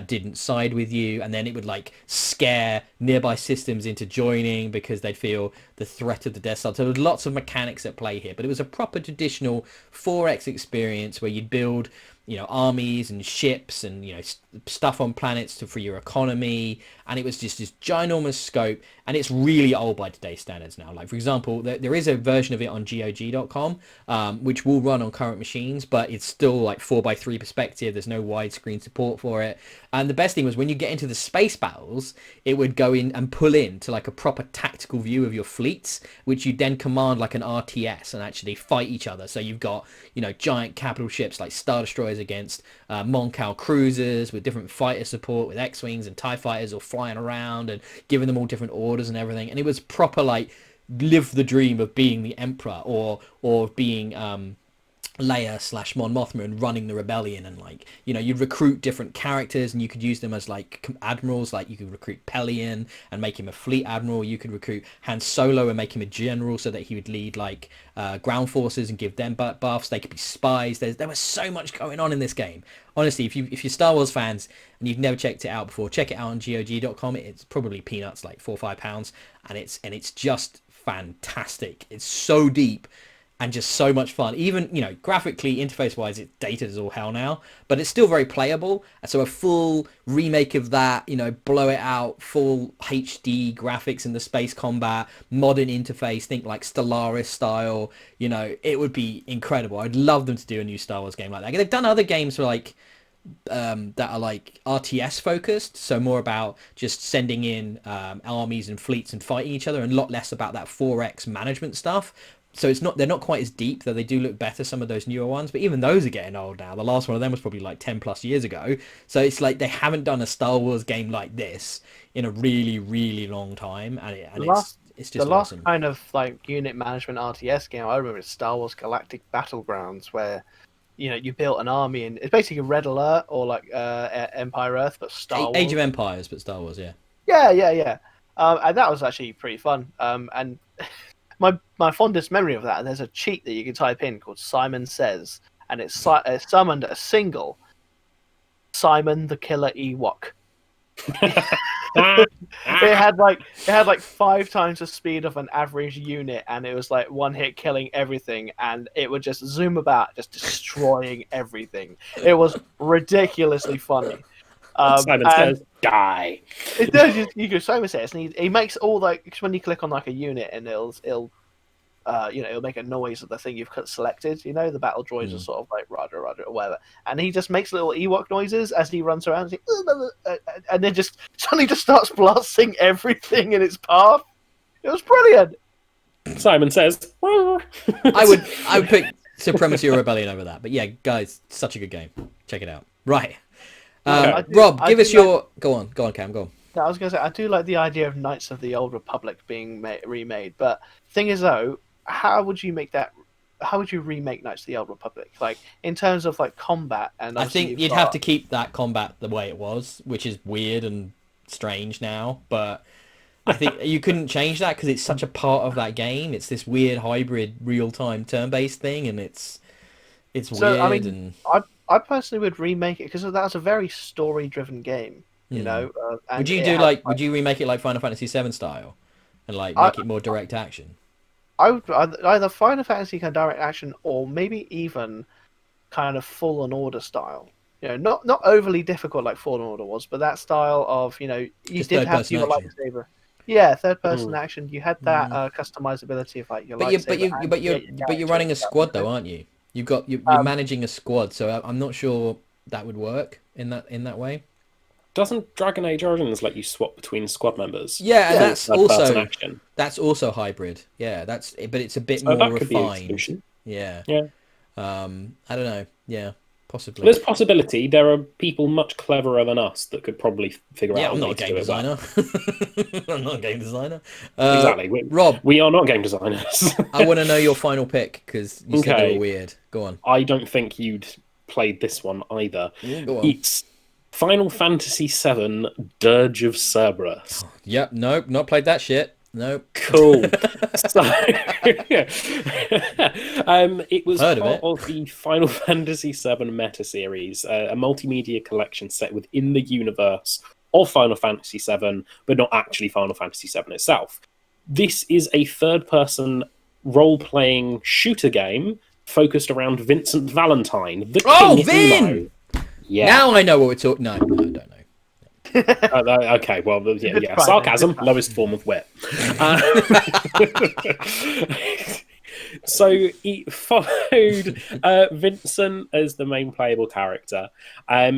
didn't side with you, and then it would like scare nearby systems into joining because they'd feel the threat of the Death Star. So there was lots of mechanics at play here, but it was a proper traditional 4X experience where you'd build armies and ships and stuff on planets for your economy, and it was just this ginormous scope, and it's really old by today's standards now. Like, for example, there is a version of it on GOG.com which will run on current machines, but it's still like 4:3 perspective. There's no widescreen support for it, And the best thing was when you get into the space battles, it would go in and pull in to like a proper tactical view of your fleets, which you then command like an RTS and actually fight each other. So you've got, you know, giant capital ships like Star Destroyers against Moncal cruisers with different fighter support with X-Wings and TIE fighters all flying around and giving them all different orders and everything. And it was proper like live the dream of being the Emperor or being Leia / Mon Mothma and running the rebellion. And like, you know, you'd recruit different characters and you could use them as like admirals. Like you could recruit Pelion and make him a fleet admiral. You could recruit Han Solo and make him a general so that he would lead like ground forces and give them buffs. They could be spies. There was so much going on in this game. Honestly, if you're Star Wars fans and you've never checked it out before, check it out on GOG.com. It's probably peanuts, like £4 or £5, and it's just fantastic. It's so deep and just so much fun. Even, you know, graphically, interface wise, it's dated as all hell now, but it's still very playable. So a full remake of that, you know, blow it out, full HD graphics in the space combat, modern interface, think like Stellaris style, you know, it would be incredible. I'd love them to do a new Star Wars game like that. They've done other games for like that are like RTS focused, so more about just sending in armies and fleets and fighting each other, and a lot less about that 4X management stuff. So they're not quite as deep, though they do look better, some of those newer ones, but even those are getting old now. The last one of them was probably like 10 plus years ago. So it's like they haven't done a Star Wars game like this in a really, really long time, and it's just the last awesome. kind of like unit management RTS game I remember is Star Wars Galactic Battlegrounds, where, you know, you built an army, and it's basically Red Alert or like Empire Earth, but Star Wars. Age of Empires, but Star Wars, yeah. Yeah. And that was actually pretty fun. And my fondest memory of that, there's a cheat that you can type in called Simon Says, and it's summoned a single Simon the Killer Ewok. It had like 5 times the speed of an average unit, and it was like one hit killing everything, and it would just zoom about, just destroying everything. It was ridiculously funny. Simon Says, die. It does. You go Simon Says, and he makes all like, cause when you click on like a unit, and it'll make a noise of the thing you've selected. You know, the battle droids are sort of like Roger or whatever, and he just makes little Ewok noises as he runs around, and then just suddenly just starts blasting everything in its path. It was brilliant. Simon Says, I would pick Supremacy or Rebellion over that, but yeah, guys, such a good game. Check it out. Right. Rob, give us your... Go on, Cam, go on. No, I was going to say, I do like the idea of Knights of the Old Republic being remade, but thing is, though, how would you make that... How would you remake Knights of the Old Republic? Like, in terms of, like, combat and... I think you'd have to keep that combat the way it was, which is weird and strange now, but I think you couldn't change that because it's such a part of that game. It's this weird hybrid real-time turn-based thing, and it's weird. I mean, I personally would remake it because that was a very story-driven game, you know. Would you remake it like Final Fantasy VII style, and like make it more direct action? I would either Final Fantasy kind of direct action, or maybe even kind of Fallen Order style. You know, not overly difficult like Fallen Order was, but that style of, you know, you did have your lightsaber. Yeah, third-person action. You had that customizability of like your lightsaber. But you're running a squad though, aren't you? You're managing a squad, so I'm not sure that would work in that way. Doesn't Dragon Age Origins let you swap between squad members? Yeah, and that's also hybrid. Yeah, but it's a bit more refined. Yeah. I don't know. Yeah, possibly. There's possibility. There are people much cleverer than us that could probably figure out. Yeah, I'm not a game designer. I'm not a game designer. Exactly. Rob, we are not game designers. I want to know your final pick because you said they were weird. Go on. I don't think you'd played this one either. Go on. It's Final Fantasy VII Dirge of Cerberus. Yep, nope, not played that shit. Nope. Cool. So, it was part of the Final Fantasy VII meta series, a multimedia collection set within the universe of Final Fantasy VII, but not actually Final Fantasy VII itself. This is a third-person role-playing shooter game focused around Vincent Valentine, the King Vin! Emo. Yeah. Now I know what we're talking. No, I don't know. Okay, well, yeah. Sarcasm, lowest form of wit. So it followed Vincent as the main playable character.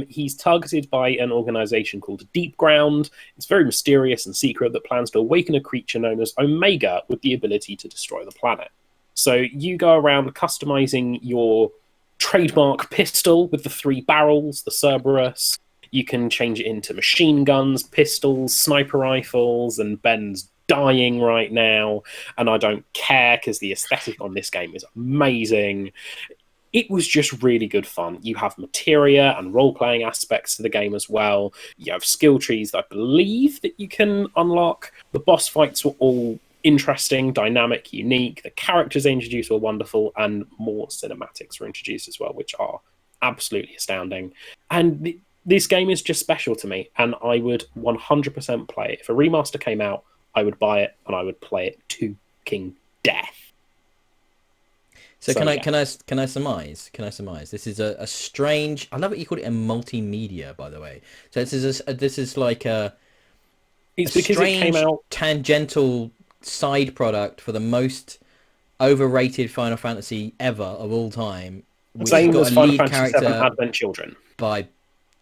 He's targeted by an organization called Deep Ground. It's very mysterious and secret that plans to awaken a creature known as Omega with the ability to destroy the planet. So you go around customizing your trademark pistol with the 3 barrels, the Cerberus. You can change it into machine guns, pistols, sniper rifles, and Ben's dying right now, and I don't care because the aesthetic on this game is amazing. It was just really good fun. You have materia and role-playing aspects to the game as well. You have skill trees that I believe that you can unlock. The boss fights were all interesting, dynamic, unique. The characters they introduced were wonderful, and more cinematics were introduced as well, which are absolutely astounding. And this game is just special to me, and I would 100% play it. If a remaster came out, I would buy it and I would play it to king death. So can I surmise? This is a strange. I love it. You call it a multimedia, by the way. So this is like it's because strange, it came out tangential side product for the most overrated Final Fantasy ever of all time. Same as Final Fantasy VII Advent Children by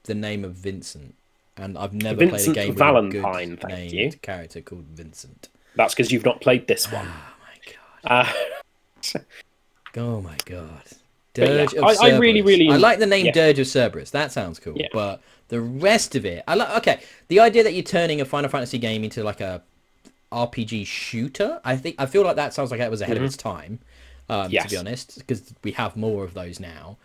the name of Vincent. And I've never played a game with Valentine, a good named character called Vincent. That's because you've not played this one. Oh my god. Oh my god. Dirge of Cerberus. I really I like the name Dirge of Cerberus. That sounds cool. Yeah. But the rest of it, okay. The idea that you're turning a Final Fantasy game into like a RPG shooter, I feel like that sounds like it was ahead of its time. To be honest, because we have more of those now.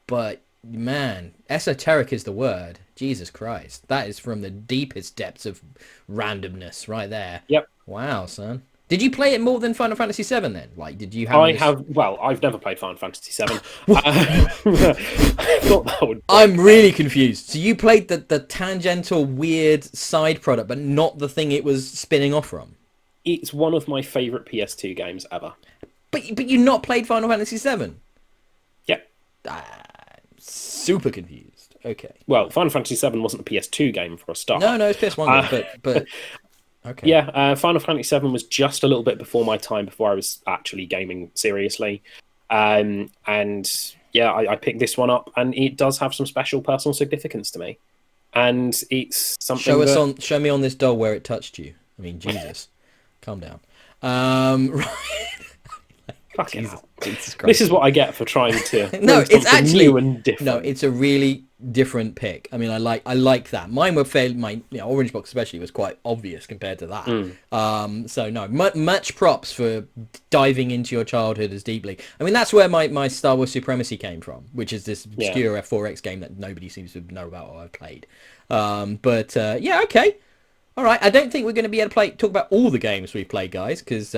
But man, esoteric is the word. Jesus Christ, that is from the deepest depths of randomness right there. Yep. Wow, son. Did you play it more than Final Fantasy VII then? Like, did you have? Well, I've never played Final Fantasy VII. I thought that would. I'm really confused. So you played the tangential weird side product, but not the thing it was spinning off from. It's one of my favorite PS2 games ever. But you not played Final Fantasy VII? Yep. Super confused. Okay. Well, Final Fantasy VII wasn't a PS2 game for a start. No, it's PS1 game, but okay. Yeah, Final Fantasy VII was just a little bit before my time, before I was actually gaming seriously. And yeah, I picked this one up, and it does have some special personal significance to me. And it's something. Show me on this doll where it touched you. I mean, Jesus, calm down. Right. This is what I get for trying to. No, it's actually new and different. No, it's a really different pick. I mean, I like that. Mine were fairly. My Orange Box especially was quite obvious compared to that. So no, much props for diving into your childhood as deeply. I mean, that's where my Star Wars Supremacy came from, which is this obscure F4X game that nobody seems to know about or I've played. But yeah, okay. All right, I don't think we're going to be able to talk about all the games we've played, guys, because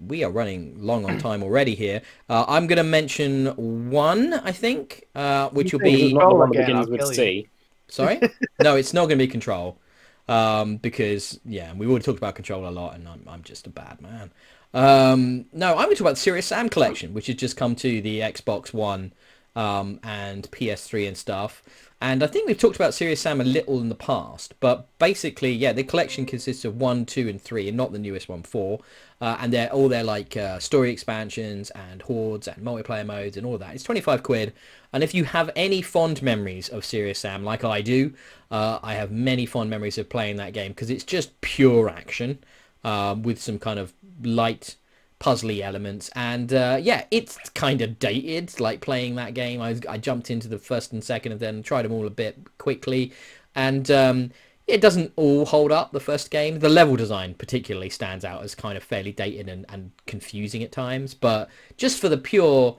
we are running long on time already here. I'm going to mention one, I think, which will be... Not the one that begins with C. Sorry? No, it's not going to be Control, because, yeah, we've already talked about Control a lot, and I'm just a bad man. No, I'm going to talk about the Serious Sam Collection, which has just come to the Xbox One and PS3 and stuff. And I think we've talked about Serious Sam a little in the past, but basically, yeah, the collection consists of 1, 2, and 3, and not the newest one, 4. And they're all like story expansions and hordes and multiplayer modes and all that. It's 25 quid. And if you have any fond memories of Serious Sam, like I do, I have many fond memories of playing that game because it's just pure action with some kind of light puzzly elements, and yeah, it's kind of dated, like playing that game. I jumped into the first and second and then tried them all a bit quickly, and it doesn't all hold up, the first game. The level design particularly stands out as kind of fairly dated and confusing at times, but just for the pure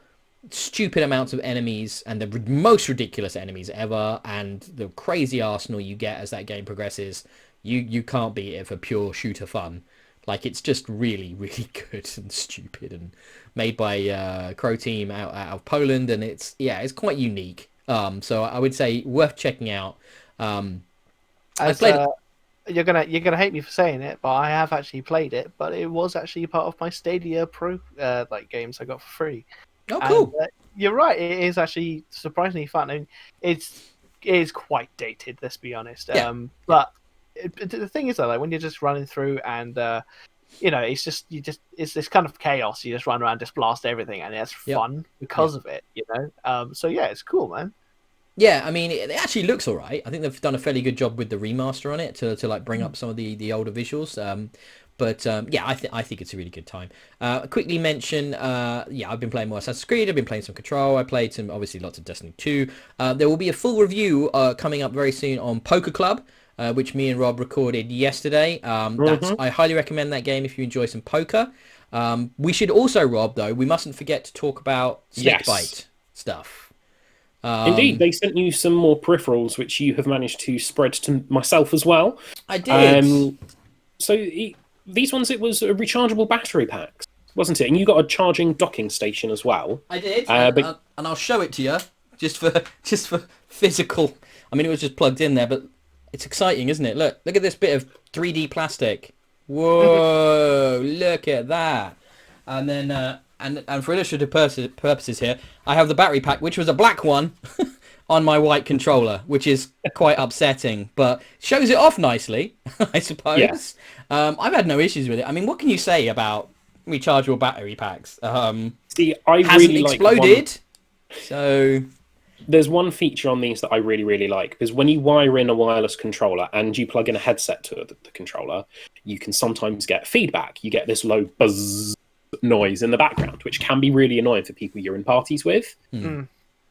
stupid amounts of enemies and the most ridiculous enemies ever and the crazy arsenal you get as that game progresses, you can't beat it for pure shooter fun. Like, it's just really, really good and stupid and made by Crow Team out of Poland, and it's quite unique. So I would say worth checking out. You're gonna hate me for saying it, but I have actually played it. But it was actually part of my Stadia Pro games I got for free. Oh, cool! And, you're right. It is actually surprisingly fun. I mean, it is quite dated. Let's be honest. Yeah. But the thing is, though, like when you're just running through and it's just it's this kind of chaos. You just run around, just blast everything, and it's fun because of it. So yeah, it's cool, man. Yeah, I mean, it actually looks all right. I think they've done a fairly good job with the remaster on it to like bring up some of the older visuals. But yeah, I think it's a really good time. Quickly mention, I've been playing more Assassin's Creed. I've been playing some Control. I played some, obviously, lots of Destiny 2. There will be a full review coming up very soon on Poker Club, which me and Rob recorded yesterday. I highly recommend that game if you enjoy some poker. We should also, Rob, though, we mustn't forget to talk about Snakebyte stuff. Indeed, they sent you some more peripherals, which you have managed to spread to myself as well. I did. So these ones, it was a rechargeable battery packs, wasn't it? And you got a charging docking station as well. I did, and I'll show it to you just for physical. I mean, it was just plugged in there, but it's exciting, isn't it? Look at this bit of 3D plastic. Whoa! Look at that. And then. And for illustrative purposes here, I have the battery pack, which was a black one, on my white controller, which is quite upsetting, but shows it off nicely, I suppose. Yes. I've had no issues with it. I mean, what can you say about rechargeable battery packs? See, I really exploded, so... There's one feature on these that I really, really like, because when you wire in a wireless controller and you plug in a headset to the controller, you can sometimes get feedback. You get this low buzz noise in the background, which can be really annoying for people you're in parties with.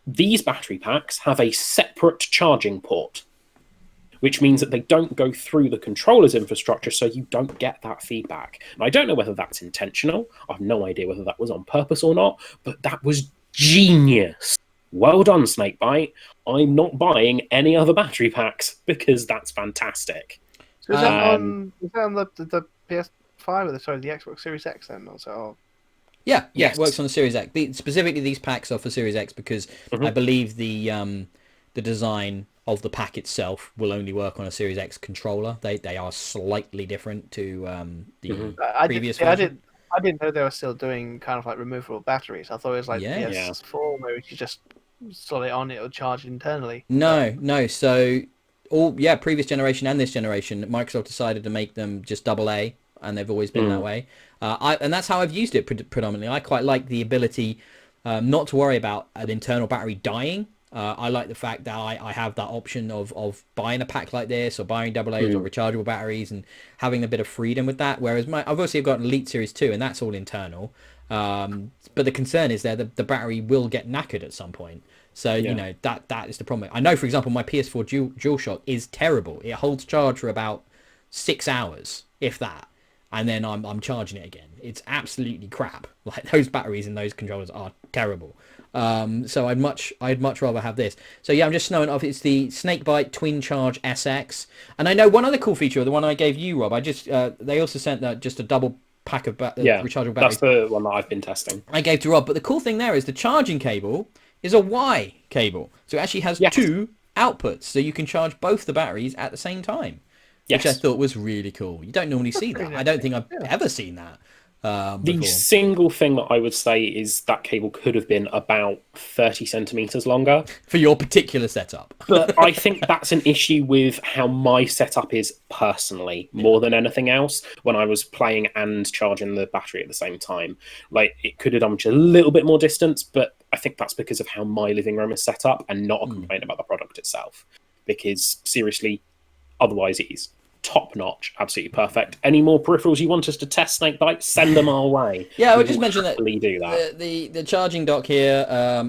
These battery packs have a separate charging port, which means that they don't go through the controller's infrastructure, so you don't get that feedback. And I don't know whether that's intentional. I have no idea whether that was on purpose or not, but that was genius. Well done, Snakebyte. I'm not buying any other battery packs because that's fantastic. So is that on the PS5 or the Xbox Series X then also? Yeah, it works on the Series X. Specifically, these packs are for Series X because I believe the design of the pack itself will only work on a Series X controller. They are slightly different to the previous version. I didn't know they were still doing kind of like removable batteries. I thought it was like PS4 where you could just slot it on, it'll charge internally. No. So previous generation and this generation, Microsoft decided to make them just AA, and they've always been that way. And that's how I've used it predominantly. I quite like the ability not to worry about an internal battery dying. I like the fact that I have that option of buying a pack like this or buying AA's or rechargeable batteries and having a bit of freedom with that. Whereas I've obviously got an Elite Series 2 and that's all internal. But the concern is the battery will get knackered at some point. So, you know, that is the problem. I know, for example, my PS4 DualShock is terrible. It holds charge for about 6 hours, if that. And then I'm charging it again. It's absolutely crap. Like, those batteries in those controllers are terrible. So I'd much rather have this. So yeah, I'm just snowing off. It's the Snakebyte Twin Charge SX. And I know one other cool feature, the one I gave you, Rob. They also sent just a double pack of rechargeable batteries. That's the one that I've been testing. I gave to Rob. But the cool thing there is the charging cable is a Y cable. So it actually has two outputs. So you can charge both the batteries at the same time. Which I thought was really cool. You don't normally see that. I don't think I've ever seen that. The single thing that I would say is that cable could have been about 30 centimeters longer for your particular setup. But I think that's an issue with how my setup is personally, more than anything else. When I was playing and charging the battery at the same time, like, it could have done just a little bit more distance, but I think that's because of how my living room is set up and not a complaint about the product itself. Because seriously, otherwise it is top notch, absolutely perfect. Any more peripherals you want us to test, Snakebyte? Send them our way. Yeah, I would just mention that do that. The charging dock here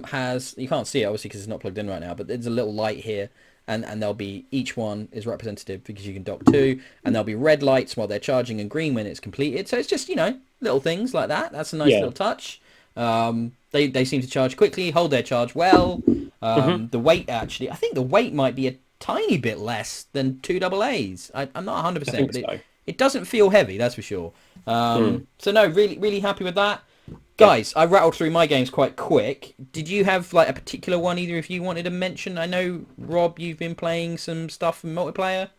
has, you can't see it obviously because it's not plugged in right now, but there's a little light here, and there'll be, each one is representative because you can dock two, and there'll be red lights while they're charging and green when it's completed. So it's just, you know, little things like that. That's a nice little touch. They seem to charge quickly, hold their charge well. The weight, actually, I think the weight might be a tiny bit less than two AA's. I'm not 100%, but it doesn't feel heavy, that's for sure. So no, really happy with that. Guys, I rattled through my games quite quick. Did you have like a particular one either if you wanted to mention? I know, Rob, you've been playing some stuff in multiplayer.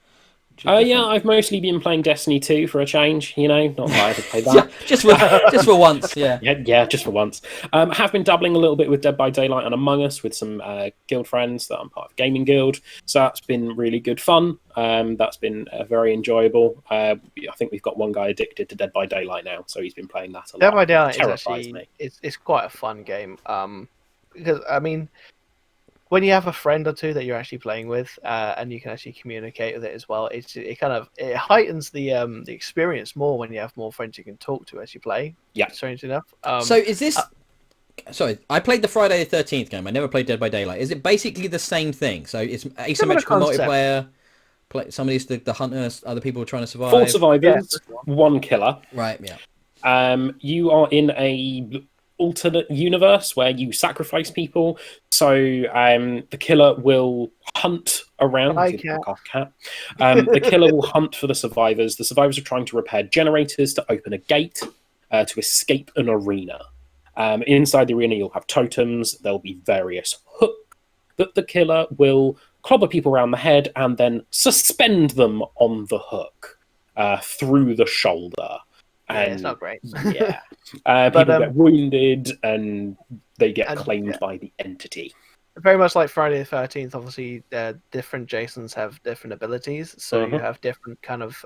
Yeah, I've mostly been playing Destiny 2 for a change, not that I ever played that. just for once, yeah. Yeah, just for once. Have been dabbling a little bit with Dead by Daylight and Among Us with some guild friends that I'm part of a gaming guild. So that's been really good fun. That's been very enjoyable. I think we've got one guy addicted to Dead by Daylight now, so he's been playing that a lot. Dead by Daylight is actually it's quite a fun game. Because when you have a friend or two that you're actually playing with, and you can actually communicate with it as well, it heightens the experience more when you have more friends you can talk to as you play. Yeah, strange enough. So is this? Sorry, I played the Friday the 13th game. I never played Dead by Daylight. Is it basically the same thing? So it's asymmetrical multiplayer. Somebody's the hunters. Other people are trying to survive. 4 survivors, 1 killer. Right. Yeah. You are in a alternate universe where you sacrifice people, so the killer will hunt around. The killer will hunt for the survivors. The survivors are trying to repair generators to open a gate to escape an arena. Inside the arena, you'll have totems. There'll be various hooks that the killer will clobber people around the head and then suspend them on the hook through the shoulder. And it's not great. Yeah. People get wounded and they get claimed by the entity. Very much like Friday the 13th, obviously, different Jasons have different abilities. So you have different kind of,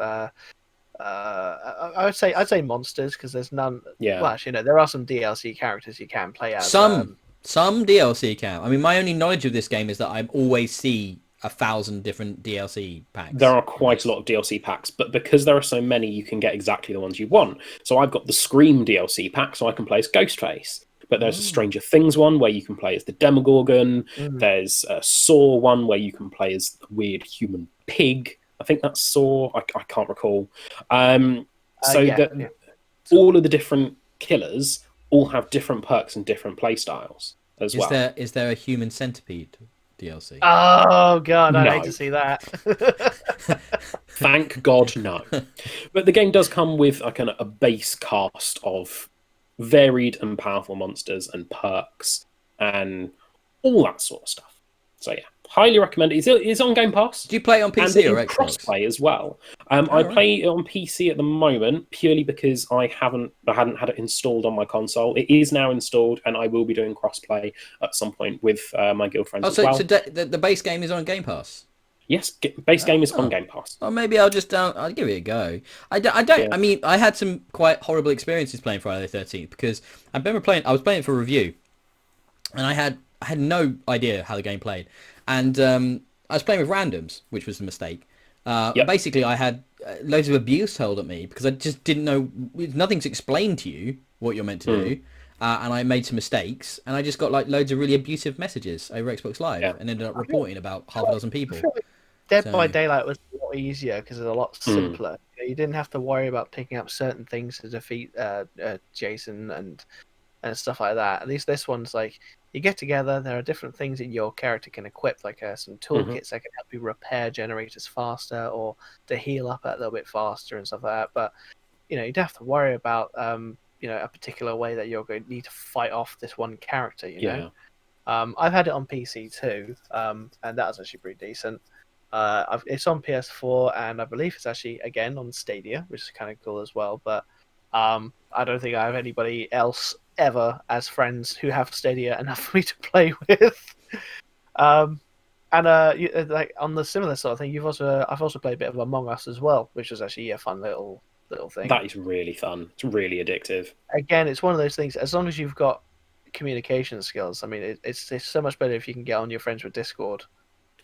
I'd say monsters, because there's none. Yeah. Well, actually, there are some DLC characters you can play as. Some DLC can. I mean, my only knowledge of this game is that I always see 1,000 different DLC packs. There are quite a lot of DLC packs, but because there are so many, you can get exactly the ones you want. So I've got the Scream DLC pack, so I can play as Ghostface. But there's a Stranger Things one where you can play as the Demogorgon. There's a Saw one where you can play as the weird human pig. I think that's Saw. I can't recall. All of the different killers all have different perks and different play styles as well. Is there a human centipede DLC? Oh god, I'd hate to see that. Thank God, no. But the game does come with a base cast of varied and powerful monsters and perks and all that sort of stuff. So yeah, highly recommend it. It's on Game Pass. Do you play it on PC or Xbox? Crossplay as well. I play it on PC at the moment purely because I hadn't had it installed on my console. It is now installed, and I will be doing crossplay at some point with my guild friends as well. So the base game is on Game Pass? Yes, base game is on Game Pass. Well, maybe I'll give it a go. I mean, I had some quite horrible experiences playing Friday the 13th because I was playing it for review, and I had no idea how the game played, and I was playing with randoms, which was a mistake. Basically, I had loads of abuse hurled at me because I just didn't know. Nothing's explained to you what you're meant to do. And I made some mistakes, and I just got loads of really abusive messages over Xbox Live, and ended up reporting about half a dozen people. Dead by Daylight was a lot easier because it's a lot simpler. You didn't have to worry about picking up certain things to defeat Jason and stuff like that. At least this one's like you get together. There are different things that your character can equip, like some toolkits that can help you repair generators faster or to heal up a little bit faster and stuff like that. But you don't have to worry about a particular way that you're going to need to fight off this one character. You know, I've had it on PC too, and that was actually pretty decent. It's on PS4, and I believe it's actually again on Stadia, which is kind of cool as well. But I don't think I have anybody else ever as friends who have Stadia enough for me to play with. And like on the similar sort of thing, I've also played a bit of Among Us as well, which was actually a fun little thing. That is really fun. It's really addictive. Again, it's one of those things. As long as you've got communication skills, I mean, it's so much better if you can get on your friends with Discord.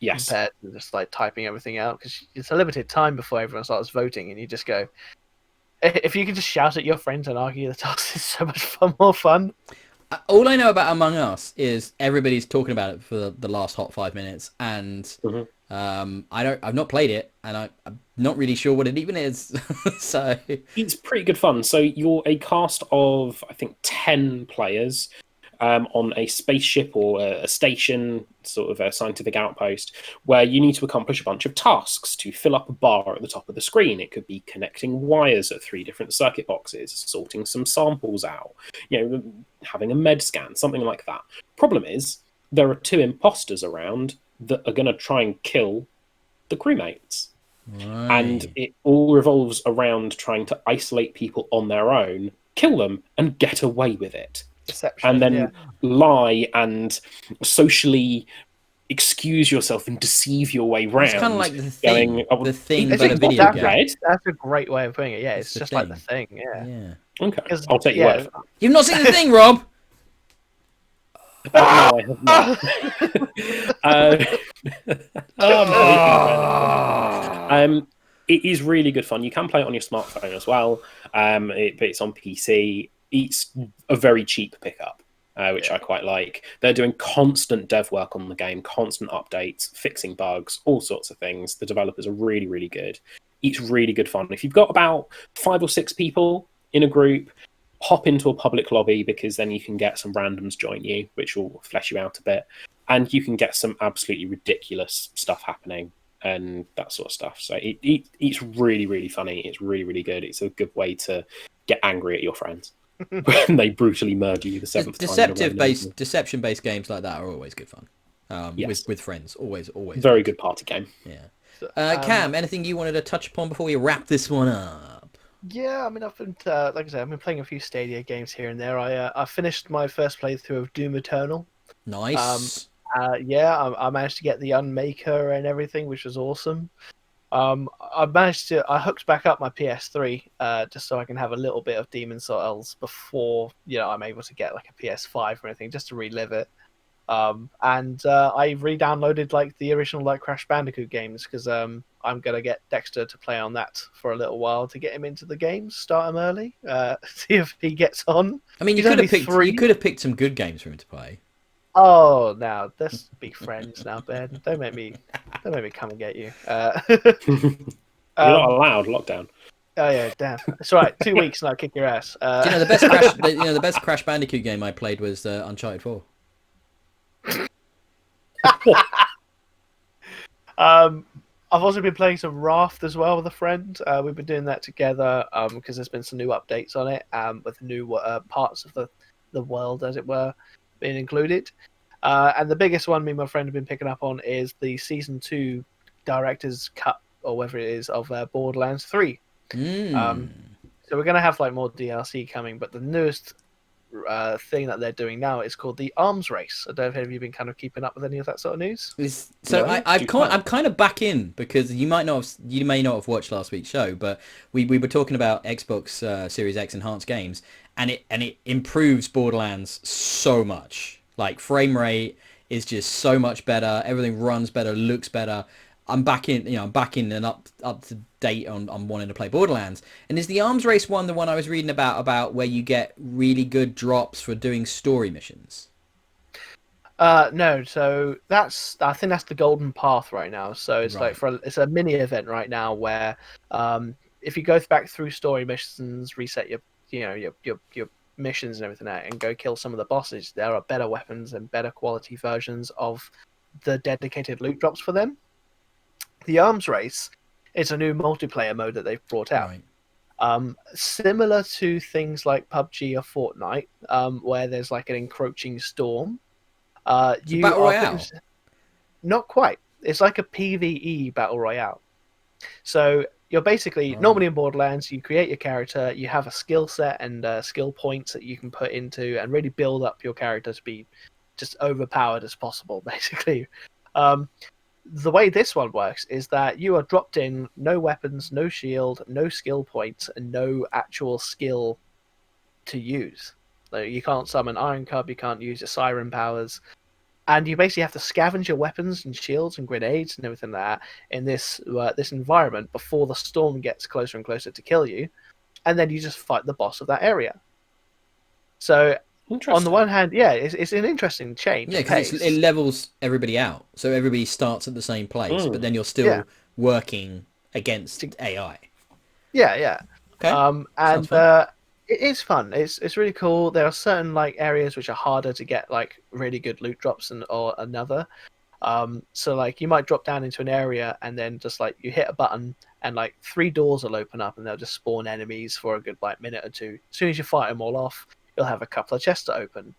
Yes. Compared to just typing everything out, because it's a limited time before everyone starts voting, and you just go. If you can just shout at your friends and argue the task, it's so much more fun. All I know about Among Us is everybody's talking about it for the last hot 5 minutes, and I've not played it, and I'm not really sure what it even is. So it's pretty good fun. So you're a cast of I think 10 players. On a spaceship or a station, sort of a scientific outpost, where you need to accomplish a bunch of tasks to fill up a bar at the top of the screen. It could be connecting wires at 3 different circuit boxes, sorting some samples out, having a med scan, something like that. Problem is, there are 2 imposters around that are going to try and kill the crewmates. And it all revolves around trying to isolate people on their own, kill them, and get away with it. Deception, and then lie and socially excuse yourself and deceive your way round. It's kind of like the thing. The thing, but a video game. That's a great way of putting it. Yeah, it's just like the thing. Yeah. Okay. I'll take your word for that. You've not seen the thing, Rob? No, I have not. It is really good fun. You can play it on your smartphone as well. But it's on PC. It's a very cheap pickup, which I quite like. They're doing constant dev work on the game, constant updates, fixing bugs, all sorts of things. The developers are really, really good. It's really good fun. If you've got about 5 or 6 people in a group, hop into a public lobby, because then you can get some randoms join you, which will flesh you out a bit. And you can get some absolutely ridiculous stuff happening and that sort of stuff. So it's really, really funny. It's really, really good. It's a good way to get angry at your friends when they brutally murder you the 7th time. Deception-based games like that are always good fun. With friends. Always. Very good party game. Yeah. Cam, anything you wanted to touch upon before we wrap this one up? Yeah, I mean, I've been, like I said, I've been playing a few Stadia games here and there. I finished my first playthrough of Doom Eternal. Nice. I managed to get the Unmaker and everything, which was awesome. I hooked back up my PS3 just so I can have a little bit of Demon Souls before I'm able to get like a PS5 or anything, just to relive it. And I re-downloaded like the original like Crash Bandicoot games, because I'm gonna get Dexter to play on that for a little while to get him into the games, start him early, see if he gets on. I mean, you could have picked some good games for him to play. Oh, now let's be friends now, Ben. Don't make me come and get you. You're not allowed. Lockdown. Oh yeah, damn. It's all right. 2 weeks and I'll kick your ass. Do you know the best Crash Bandicoot game I played was Uncharted 4. I've also been playing some Raft as well with a friend. We've been doing that together because there's been some new updates on it, with new parts of the world, as it were, being included. And the biggest one me and my friend have been picking up on is the Season 2 Director's Cut, or whatever it is, of Borderlands 3. So we're going to have like more DLC coming, but the newest thing that they're doing now is called the Arms Race. I don't know if any of you been kind of keeping up with any of that sort of news. I'm kind of back in, because you may not have watched last week's show, but we were talking about Xbox Series X enhanced games, and it improves Borderlands so much. Like, frame rate is just so much better. Everything runs better, looks better. I'm back in and up to date on wanting to play Borderlands. And is the Arms Race one the one I was reading about where you get really good drops for doing story missions? No, so I think that's the Golden Path right now. So it's it's a mini event right now where if you go back through story missions, reset your missions and everything out, and go kill some of the bosses, there are better weapons and better quality versions of the dedicated loot drops for them. The Arms Race is a new multiplayer mode that they've brought out. Right. Similar to things like PUBG or Fortnite, where there's like an encroaching storm. You Battle Royale? Not quite. It's like a PvE Battle Royale. So you're basically, normally in Borderlands, you create your character, you have a skill set and skill points that you can put into and really build up your character to be just overpowered as possible, basically. The way this one works is that you are dropped in no weapons, no shield, no skill points, and no actual skill to use. Like, you can't summon Iron Cub, you can't use your siren powers, and you basically have to scavenge your weapons and shields and grenades and everything like that in this environment before the storm gets closer and closer to kill you, and then you just fight the boss of that area. So on the one hand, it's an interesting change. Yeah, because it levels everybody out. So everybody starts at the same place, but then you're still working against AI. Yeah. Okay. And it is fun. It's really cool. There are certain like areas which are harder to get like really good loot drops or another. So like you might drop down into an area and then just like you hit a button and like 3 doors will open up and they'll just spawn enemies for a good like minute or two. As soon as you fight them all off, you'll have a couple of chests to open.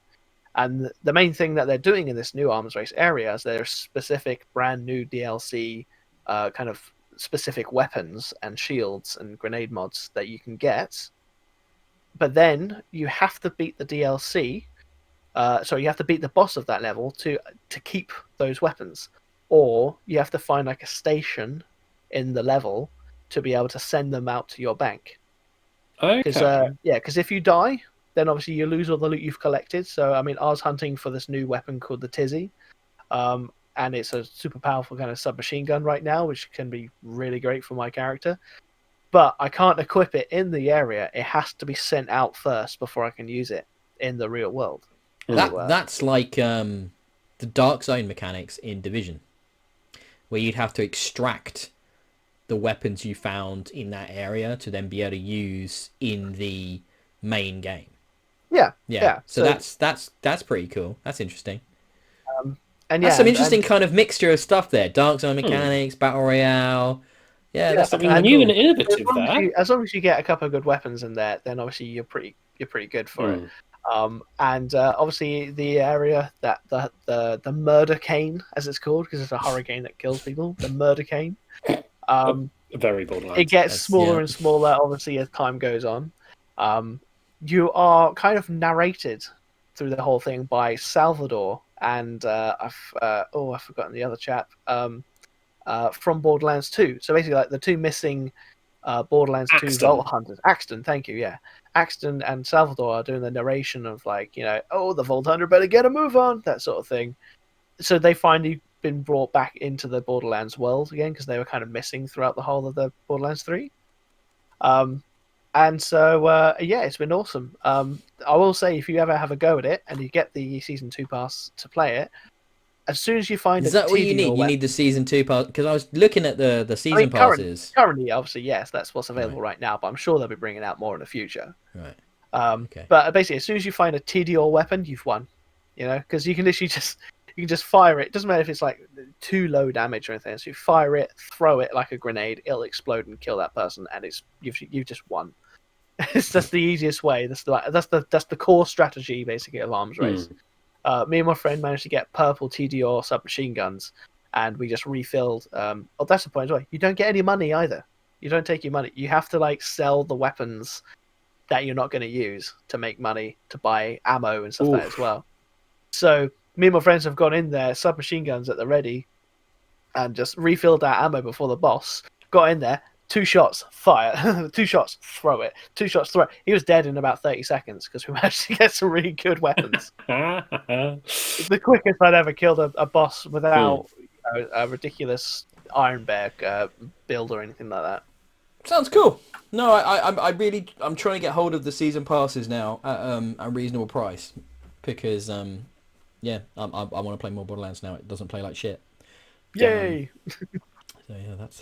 And the main thing that they're doing in this new Arms Race area is there's specific brand new DLC kind of specific weapons and shields and grenade mods that you can get. But then you have to beat the DLC. So you have to beat the boss of that level to keep those weapons, or you have to find like a station in the level to be able to send them out to your bank. Okay. Because if you die, then obviously you lose all the loot you've collected. So I mean, I was hunting for this new weapon called the Tizzy, and it's a super powerful kind of submachine gun right now, which can be really great for my character. But I can't equip it in the area. It has to be sent out first before I can use it in the real world. That's like the Dark Zone mechanics in Division, where you'd have to extract the weapons you found in that area to then be able to use in the main game. Yeah. So that's pretty cool. That's interesting. And that's some interesting kind of mixture of stuff there. Dark Zone mechanics, Battle Royale. That's something new and innovative there. As long as you get a couple of good weapons in there, then obviously you're pretty good for it. And obviously the area that the murder cane, as it's called, because it's a hurricane that kills people, the murder cane. Very Borderlands. It gets smaller and smaller, obviously, as time goes on. You are kind of narrated through the whole thing by Salvador and I've forgotten the other chap from Borderlands 2. So basically, like the two missing Borderlands 2 Vault Hunters. Axton, thank you. Yeah, Axton and Salvador are doing the narration of like, the Vault Hunter better get a move on, that sort of thing. So they finally been brought back into the Borderlands world again because they were kind of missing throughout the whole of the Borderlands 3. And so it's been awesome. I will say, if you ever have a go at it and you get the Season 2 pass to play it, as soon as you find Is that what you need? You need the Season 2 pass? Because I was looking at the Season passes. Currently, obviously, yes, that's what's available right now, but I'm sure they'll be bringing out more in the future. Right. Okay. But basically, as soon as you find a TDR weapon, you've won. Because you can literally just fire it. It doesn't matter if it's like too low damage or anything. So you fire it, throw it like a grenade, it'll explode and kill that person, and you've just won. It's just the easiest way. That's the core strategy basically of arms race. Me and my friend managed to get purple TDR submachine guns, and we just refilled. That's the point as well. You don't get any money either. You don't take your money. You have to like sell the weapons that you're not going to use to make money to buy ammo and stuff like that as well. So me and my friends have gone in there, submachine guns at the ready, and just refilled our ammo before the boss. Got in there, 2 shots, fire. 2 shots, throw it. 2 shots, throw it. He was dead in about 30 seconds because we managed to get some really good weapons. It's the quickest I'd ever killed a boss without a ridiculous Iron Bear build or anything like that. Sounds cool. No, I'm trying to get hold of the season passes now at a reasonable price because I want to play more Borderlands now. It doesn't play like shit. Yay! So yeah, that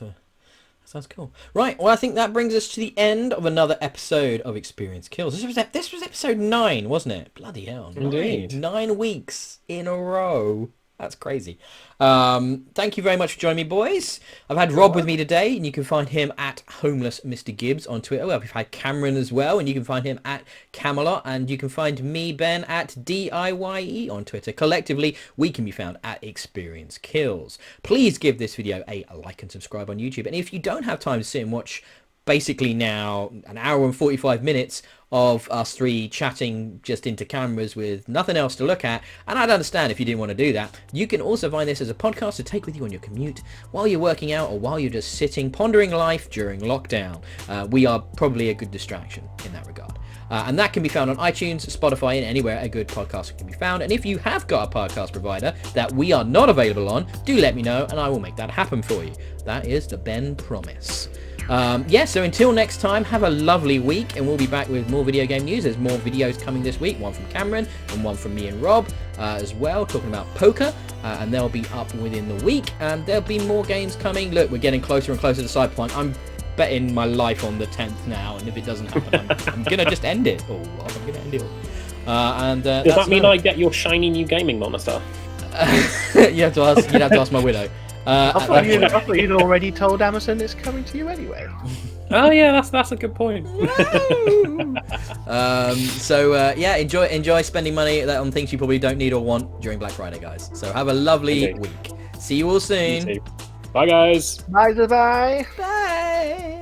sounds cool. Right, well I think that brings us to the end of another episode of Experience Kills. This was episode 9, wasn't it? Bloody hell! Indeed. 9 weeks in a row. That's crazy. Thank you very much for joining me, boys. I've had Rob with me today, and you can find him at Homeless Mr. Gibbs on Twitter. Well, we've had Cameron as well, and you can find him at Camelot, and you can find me, Ben, at DIYE on Twitter. Collectively, we can be found at Experience Kills. Please give this video a like and subscribe on YouTube. And if you don't have time to sit and watch basically now an hour and 45 minutes of us three chatting just into cameras with nothing else to look at, and I'd understand if you didn't want to do that, you can also find this as a podcast to take with you on your commute while you're working out or while you're just sitting pondering life during lockdown. We are probably a good distraction in that regard. And that can be found on iTunes, Spotify, and anywhere a good podcast can be found. And if you have got a podcast provider that we are not available on, do let me know and I will make that happen for you. That is the Ben promise. So until next time, have a lovely week, and we'll be back with more video game news. There's more videos coming this week, one from Cameron and one from me and Rob as well, talking about poker, and they'll be up within the week, and there'll be more games coming. Look, we're getting closer and closer to Cyberpunk. I'm betting my life on the 10th now, and if it doesn't happen, I'm going to just end it. I'm going to end it all. Does that mean I get your shiny new gaming monitor? You'd have to ask my widow. I thought you'd already told Amazon it's coming to you anyway. Oh yeah, that's a good point. Enjoy spending money on things you probably don't need or want during Black Friday, guys. So have a lovely week. See you all soon. You too. Bye, guys. Bye. Bye.